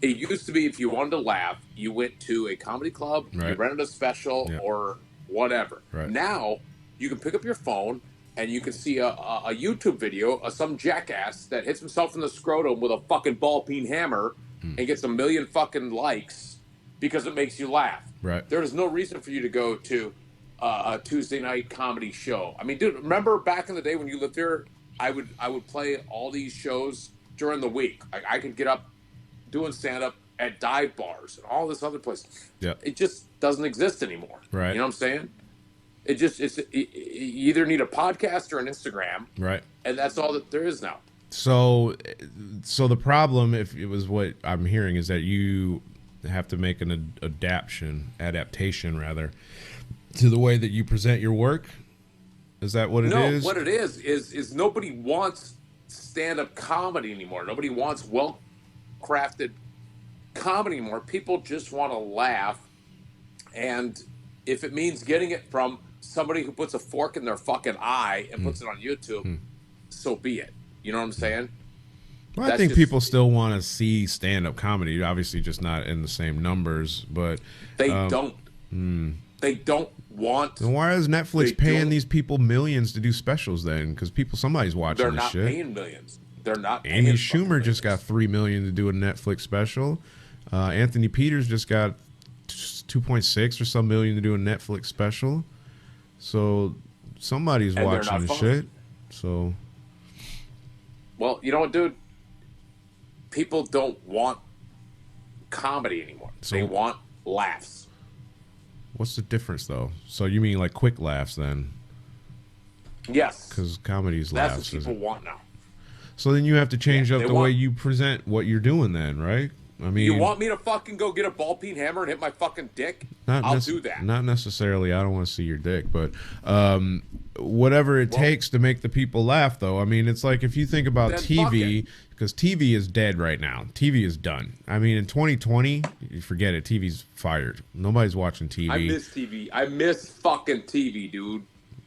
It used to be, if you wanted to laugh, you went to a comedy club, right. You rented a special or whatever. Right. Now, you can pick up your phone and you can see a YouTube video of some jackass that hits himself in the scrotum with a fucking ball-peen hammer and gets 1 million fucking likes because it makes you laugh. Right. There is no reason for you to go to a Tuesday night comedy show. I mean, dude, remember back in the day when you lived here, I would play all these shows during the week. I could get up doing stand-up at dive bars and all this other place. Yeah. It just doesn't exist anymore. Right. You know what I'm saying? You either need a podcast or an Instagram. Right. And that's all that there is now. So the problem, if it was what I'm hearing, is that you have to make an adaptation rather, to the way that you present your work. Is that what it is? No, what it is nobody wants stand-up comedy anymore. Nobody wants well-crafted comedy anymore. People just want to laugh, and if it means getting it from somebody who puts a fork in their fucking eye and puts it on YouTube, so be it. You know what I'm saying? Well, I think people still want to see stand-up comedy. Obviously, just not in the same numbers, but they don't. They don't want. Then why is Netflix paying these people millions to do specials then? Because somebody's watching They're this not shit. paying millions. They're not. Amy Schumer just got $3 million to do a Netflix special. Anthony Peters just got 2.6 or some million to do a Netflix special. So somebody's watching this shit. So, well, you know what, dude? People don't want comedy anymore. They want laughs. What's the difference, though? So you mean like quick laughs then? Yes. Because comedy's laughs. That's what people want now. So then you have to change up the way you present what you're doing then, right? I mean, you want me to fucking go get a ball peen hammer and hit my fucking dick? I'll do that. Not necessarily. I don't want to see your dick, but whatever it takes to make the people laugh, though. I mean, it's like if you think about TV, because TV is dead right now. TV is done. I mean, in 2020, you forget it. TV's fired. Nobody's watching TV. I miss TV. I miss fucking TV, dude.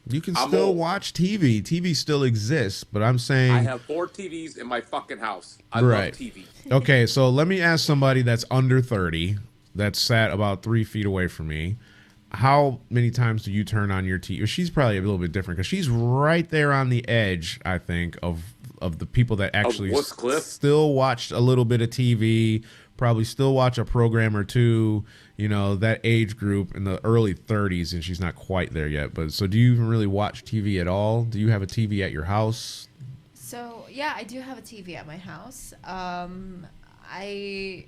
You can still watch TV. TV still exists, but I'm saying... I have 4 TVs in my fucking house. I love TV. Okay, so let me ask somebody that's under 30, that's sat about 3 feet away from me, how many times do you turn on your TV? She's probably a little bit different, because she's right there on the edge, I think, of the people that actually still watch a little bit of TV, probably still watch a program or two, you know, that age group in the early 30s, and she's not quite there yet. But so do you even really watch TV at all? Do you have a TV at your house? So, yeah, I do have a TV at my house. I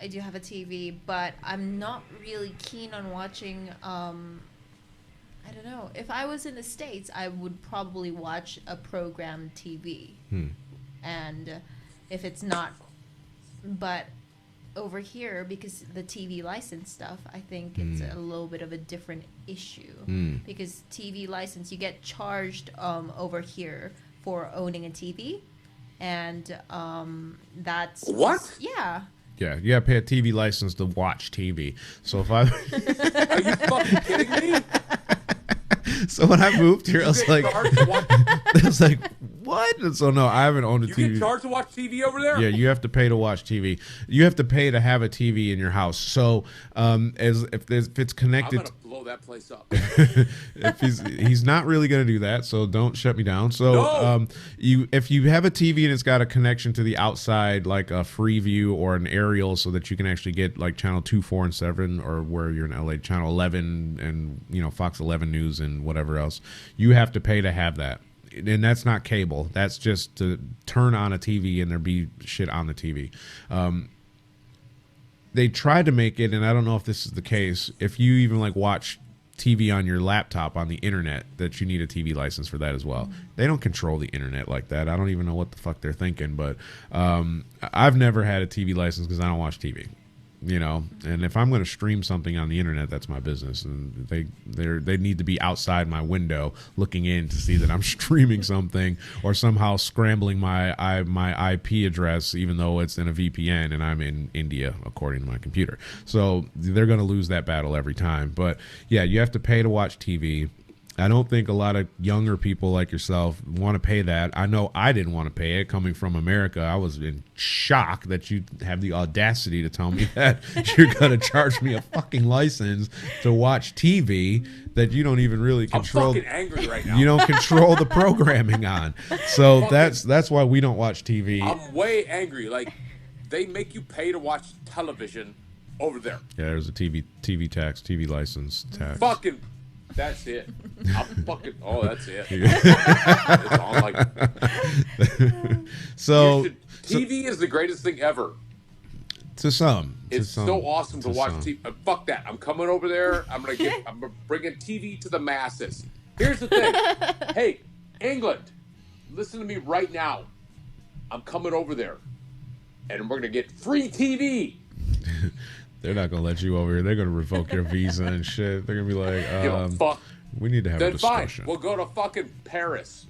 do have a TV, but I'm not really keen on watching, I don't know. If I was in the States, I would probably watch a program TV. And if it's not, but over here, because the TV license stuff, I think it's a little bit of a different issue. Because TV license, you get charged over here for owning a TV, and that's what? Yeah. Yeah, you gotta pay a TV license to watch TV. So if I are you fucking kidding me? So when I moved here, I was like, what? And so no, I haven't owned a TV. You get charged to watch TV over there? Yeah, you have to pay to watch TV. You have to pay to have a TV in your house. So if it's connected, I'm gonna blow that place up. if he's not really gonna do that, so don't shut me down. So if you have a TV and it's got a connection to the outside, like a Freeview or an aerial, so that you can actually get like channel 2, 4, and 7, or where you're in LA, channel 11, and Fox 11 News and whatever else, you have to pay to have that. And that's not cable. That's just to turn on a TV and there be shit on the TV. They tried to make it, and I don't know if this is the case, if you even like watch TV on your laptop on the internet, that you need a TV license for that as well. They don't control the internet like that. I don't even know what the fuck they're thinking, but I've never had a TV license because I don't watch TV. And if I'm going to stream something on the internet, that's my business, and they need to be outside my window looking in to see that I'm streaming something, or somehow scrambling my IP address, even though it's in a VPN and I'm in India according to my computer. So they're going to lose that battle every time. But yeah, you have to pay to watch TV. I don't think a lot of younger people like yourself want to pay that. I know I didn't want to pay it. Coming from America, I was in shock that you have the audacity to tell me that you're going to charge me a fucking license to watch TV that you don't even really control. I'm fucking angry right now. You don't control the programming on. So that's why we don't watch TV. I'm way angry. Like, they make you pay to watch television over there. Yeah, there's a TV tax, TV license tax. Fucking... That's it. I'm fucking... Oh, that's it. It's all like... TV is the greatest thing ever. To some. It's so awesome to watch TV. Fuck that. I'm coming over there. I'm bringing TV to the masses. Here's the thing. Hey, England, listen to me right now. I'm coming over there, and we're going to get free TV. They're not gonna let you over here. They're gonna revoke your visa and shit. They're gonna be like, we need to have a discussion. Fine. We'll go to fucking Paris.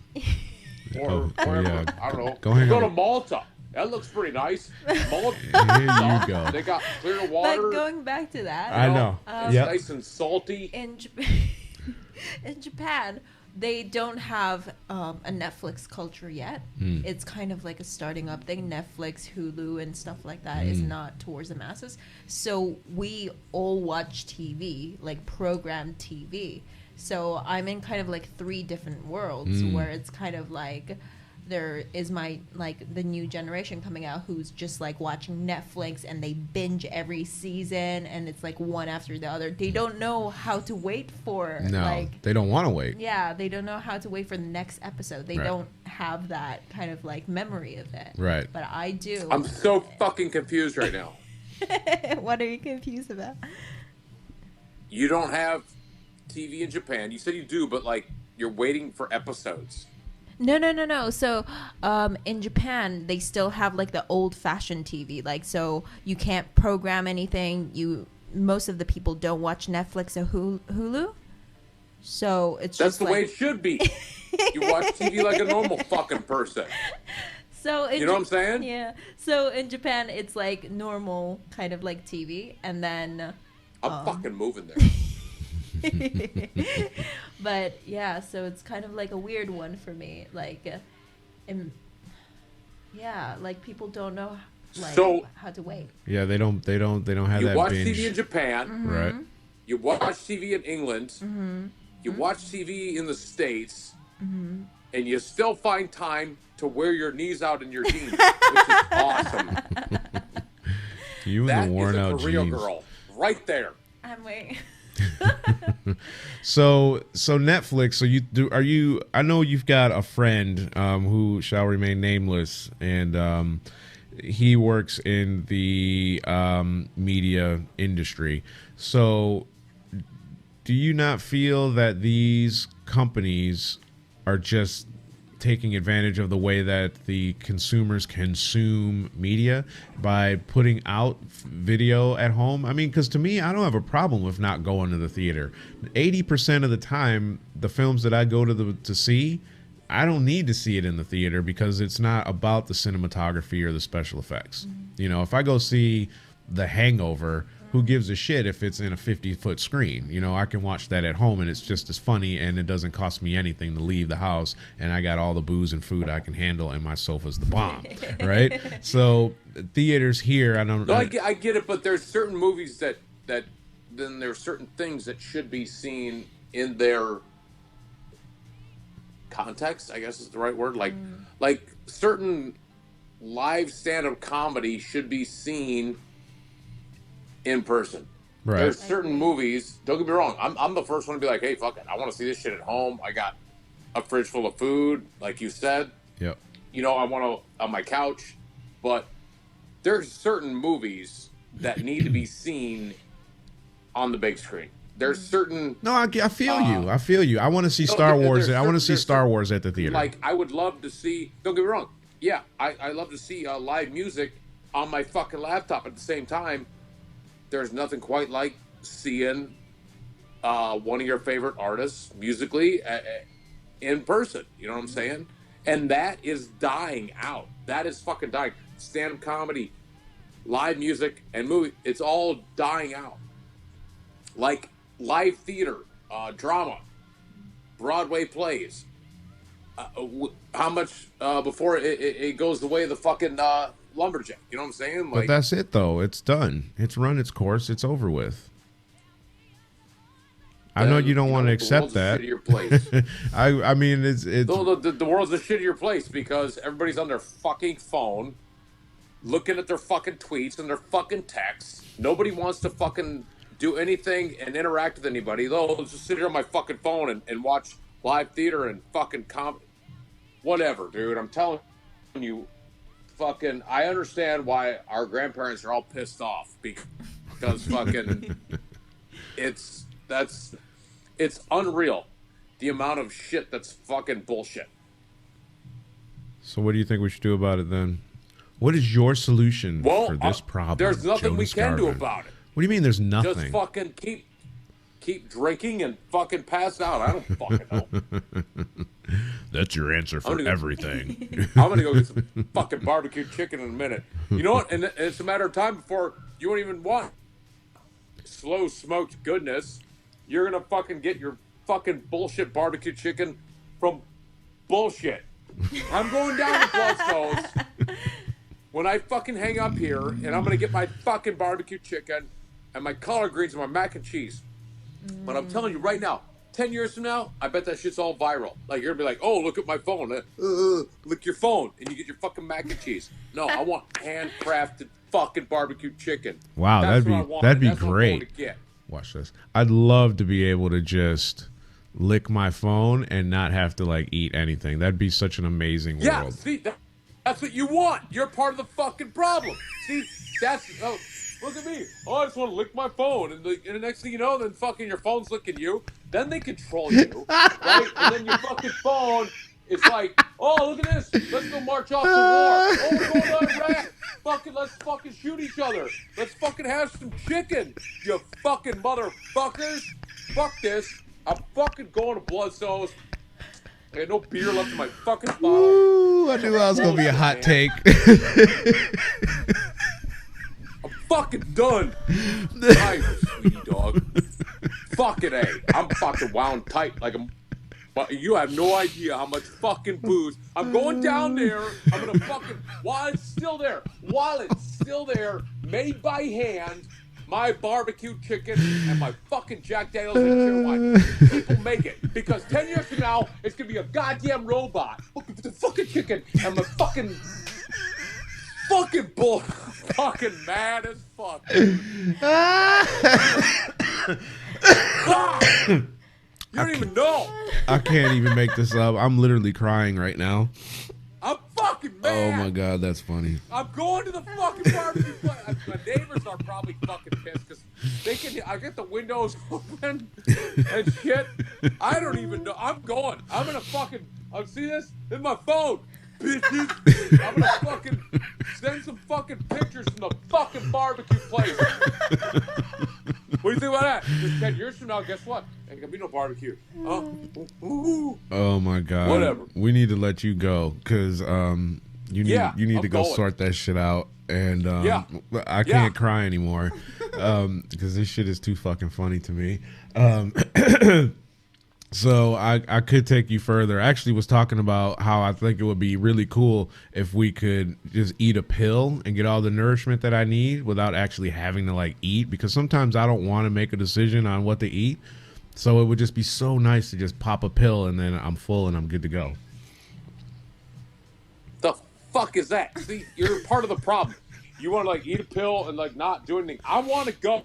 Or wherever. Yeah. I don't know. Go to Malta. That looks pretty nice. Malta. Here you go. They got clear water. But going back to that, I know. It's nice and salty. In Japan, they don't have a Netflix culture yet. It's kind of like a starting up thing. Netflix, Hulu, and stuff like that is not towards the masses. So we all watch TV, like programmed TV. So I'm in kind of like 3 different worlds where it's kind of like there is my like the new generation coming out who's just like watching Netflix and they binge every season and it's like one after the other. They don't know how to wait for they don't want to wait. Yeah, they don't know how to wait for the next episode. They don't have that kind of like memory of it. Right. But I do. I'm so fucking confused right now. What are you confused about? You don't have TV in Japan. You said you do, but like you're waiting for episodes. No. So, in Japan, they still have like the old-fashioned TV. Like, so you can't program anything. Most of the people don't watch Netflix or Hulu. So it's That's just the like... way it should be. You watch TV like a normal fucking person. So you know what I'm saying? Yeah. So in Japan, it's like normal kind of like TV, and then I'm fucking moving there. But yeah, so it's kind of like a weird one for me. Like, like people don't know how to wait. Yeah, they don't have You that watch binge. TV in Japan, right? You watch TV in England, you watch TV in the States, and you still find time to wear your knees out in your jeans, which is awesome. You and the worn out That is a Korea jeans. girl, right there. I'm waiting. So Netflix. So I know you've got a friend who shall remain nameless, and he works in the media industry. So, do you not feel that these companies are just taking advantage of the way that the consumers consume media by putting out video at home? I mean, because to me, I don't have a problem with not going to the theater. 80% of the time, the films that I go to see, I don't need to see it in the theater because it's not about the cinematography or the special effects. You know, if I go see The Hangover, who gives a shit if it's in a 50-foot screen? You know, I can watch that at home and it's just as funny, and it doesn't cost me anything to leave the house, and I got all the booze and food I can handle, and my sofa's the bomb, right? So theaters here, I don't. No, I get it, but there's certain movies that then there's certain things that should be seen in their context, I guess is the right word. Like certain live stand-up comedy should be seen in person. Right. There's certain movies, don't get me wrong, I'm the first one to be like, hey, fuck it, I want to see this shit at home. I got a fridge full of food, like you said. Yep. You know, I want to on my couch. But there's certain movies that need to be seen on the big screen. There's certain... No, I feel you. I feel you. I want to see Star Wars. I want to see Star Wars at the theater. Like, I would love to see... Don't get me wrong. Yeah, I love to see live music on my fucking laptop. At the same time, there's nothing quite like seeing one of your favorite artists musically in person. You know what I'm saying? And that is dying out. That is fucking dying. Stand-up comedy, live music, and movie, it's all dying out. Like live theater, drama, Broadway plays. How much before it goes the way of the fucking lumberjack? You know what I'm saying? But that's it, though. It's done. It's run its course. It's over with. I know you don't want to accept that. I mean, it's the world's a shittier place because everybody's on their fucking phone, looking at their fucking tweets and their fucking texts. Nobody wants to fucking do anything and interact with anybody. They'll just sit here on my fucking phone and watch live theater and fucking comedy. Whatever, dude. I'm telling you, fucking, I understand why our grandparents are all pissed off because fucking it's unreal the amount of shit that's fucking bullshit. So what do you think we should do about it then? What is your solution for this problem? There's nothing Jonas we can do Garvin? about it. What do you mean there's nothing? Just fucking keep drinking and fucking pass out. I don't fucking know. That's your answer for everything. I'm gonna go get some fucking barbecue chicken in a minute. You know what? And it's a matter of time before you won't even want slow smoked goodness. You're gonna fucking get your fucking bullshit barbecue chicken from bullshit. I'm going down to Bloodstone's when I fucking hang up here, and I'm gonna get my fucking barbecue chicken and my collard greens and my mac and cheese. But I'm telling you right now, 10 years from now, I bet that shit's all viral. Like, you're gonna be like, oh, look at my phone. Lick your phone, and you get your fucking mac and cheese. No, I want handcrafted fucking barbecue chicken. Wow, That's that'd be That's what I'm great. going to get. Watch this. I'd love to be able to just lick my phone and not have to like eat anything. That'd be such an amazing Yeah, world. see, that's what you want. You're part of the fucking problem. See, that's, oh, look at me. Oh, I just want to lick my phone. And the next thing you know, then fucking your phone's licking you. Then they control you, right? And then your fucking phone is like, oh, look at this. Let's go march off to war. Oh, we're going to Iraq. Fucking, let's fucking shoot each other. Let's fucking have some chicken, you fucking motherfuckers. Fuck this. I'm fucking going to Bloodstone's. I got no beer left in my fucking bottle. Ooh, I knew that was gonna be a hot take. I'm fucking done. Hi, sweetie dog. Fucking A. I'm fucking wound tight like a... But you have no idea how much fucking booze. I'm going down there. I'm gonna fucking... While it's still there, made by hand, my barbecue chicken and my fucking Jack Daniels and cherry wine. People make it. Because 10 years from now, it's gonna be a goddamn robot looking for the fucking chicken and my fucking bull. Fucking mad as fuck. You don't even know. I can't even make this up. I'm literally crying right now. I'm fucking mad. Oh my god, that's funny. I'm going to the fucking barbecue place. My neighbors are probably fucking pissed because they can. I get the windows open and shit. I don't even know. I'm going. I'm gonna fucking. See this? This is my phone, bitches. I'm gonna fucking send some fucking pictures from the fucking barbecue place. What do you think about that? Just 10 years from now, guess what? Ain't gonna be no barbecue. Ooh. Oh my god. Whatever. We need to let you go because you need to go sort that shit out. And I can't cry anymore because this shit is too fucking funny to me. So I could take you further. I actually was talking about how I think it would be really cool if we could just eat a pill and get all the nourishment that I need without actually having to like eat, because sometimes I don't want to make a decision on what to eat. So it would just be so nice to just pop a pill and then I'm full and I'm good to go. The fuck is that? See, you're part of the problem. You want to like eat a pill and like not do anything. I want to go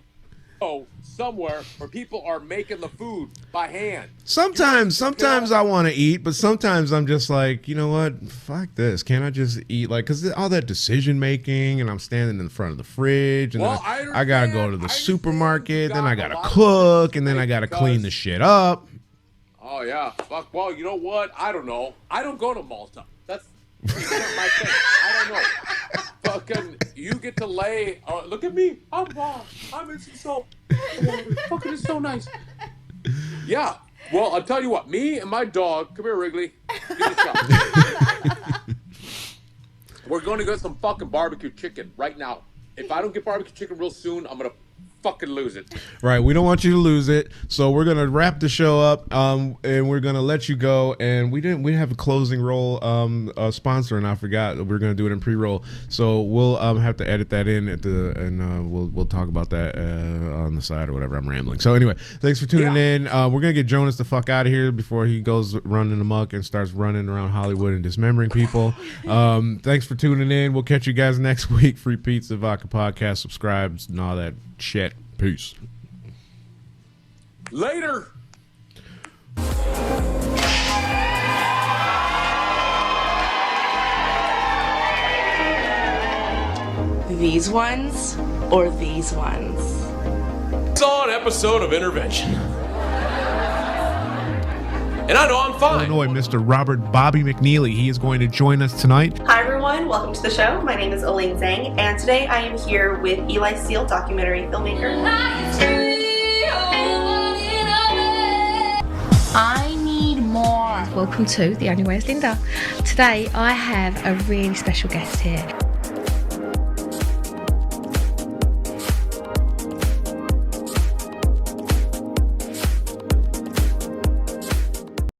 somewhere where people are making the food by hand. Sometimes I want to eat, but sometimes I'm just like, you know what? Fuck this. Can't I just eat? Like, because all that decision making, and I'm standing in front of the fridge, and Well, I gotta go to the supermarket, then I gotta cook, and then I gotta clean the shit up. Oh yeah, fuck. Well, you know what? I don't know. I don't go to Malta. That's not my thing. I don't know. Fucking, you get to lay. Look at me. I'm in some salt. Fucking, it's so nice. Yeah. Well, I'll tell you what. Me and my dog. Come here, Wrigley. Give me a shot. We're going to get some fucking barbecue chicken right now. If I don't get barbecue chicken real soon, I'm gonna fucking lose it. Right, we don't want you to lose it, so we're gonna wrap the show up, and we're gonna let you go. And we have a closing roll sponsor, and I forgot we're gonna do it in pre-roll, so we'll have to edit that in we'll talk about that on the side or whatever. I'm rambling. So anyway, thanks for tuning in. We're gonna get Jonas the fuck out of here before he goes running amok and starts running around Hollywood and dismembering people. Thanks for tuning in. We'll catch you guys next week. Free Pizza Vodka Podcast, subscribe and all that shit. Peace. Later. These ones or these ones? Saw an episode of Intervention. And I know I'm fine. Illinois, Mr. Robert Bobby McNeely. He is going to join us tonight. Hi everyone, welcome to the show. My name is Elaine Zhang, and today I am here with Eli Seal, documentary filmmaker. I need more. Welcome to The Only Way is Linda. Today I have a really special guest here.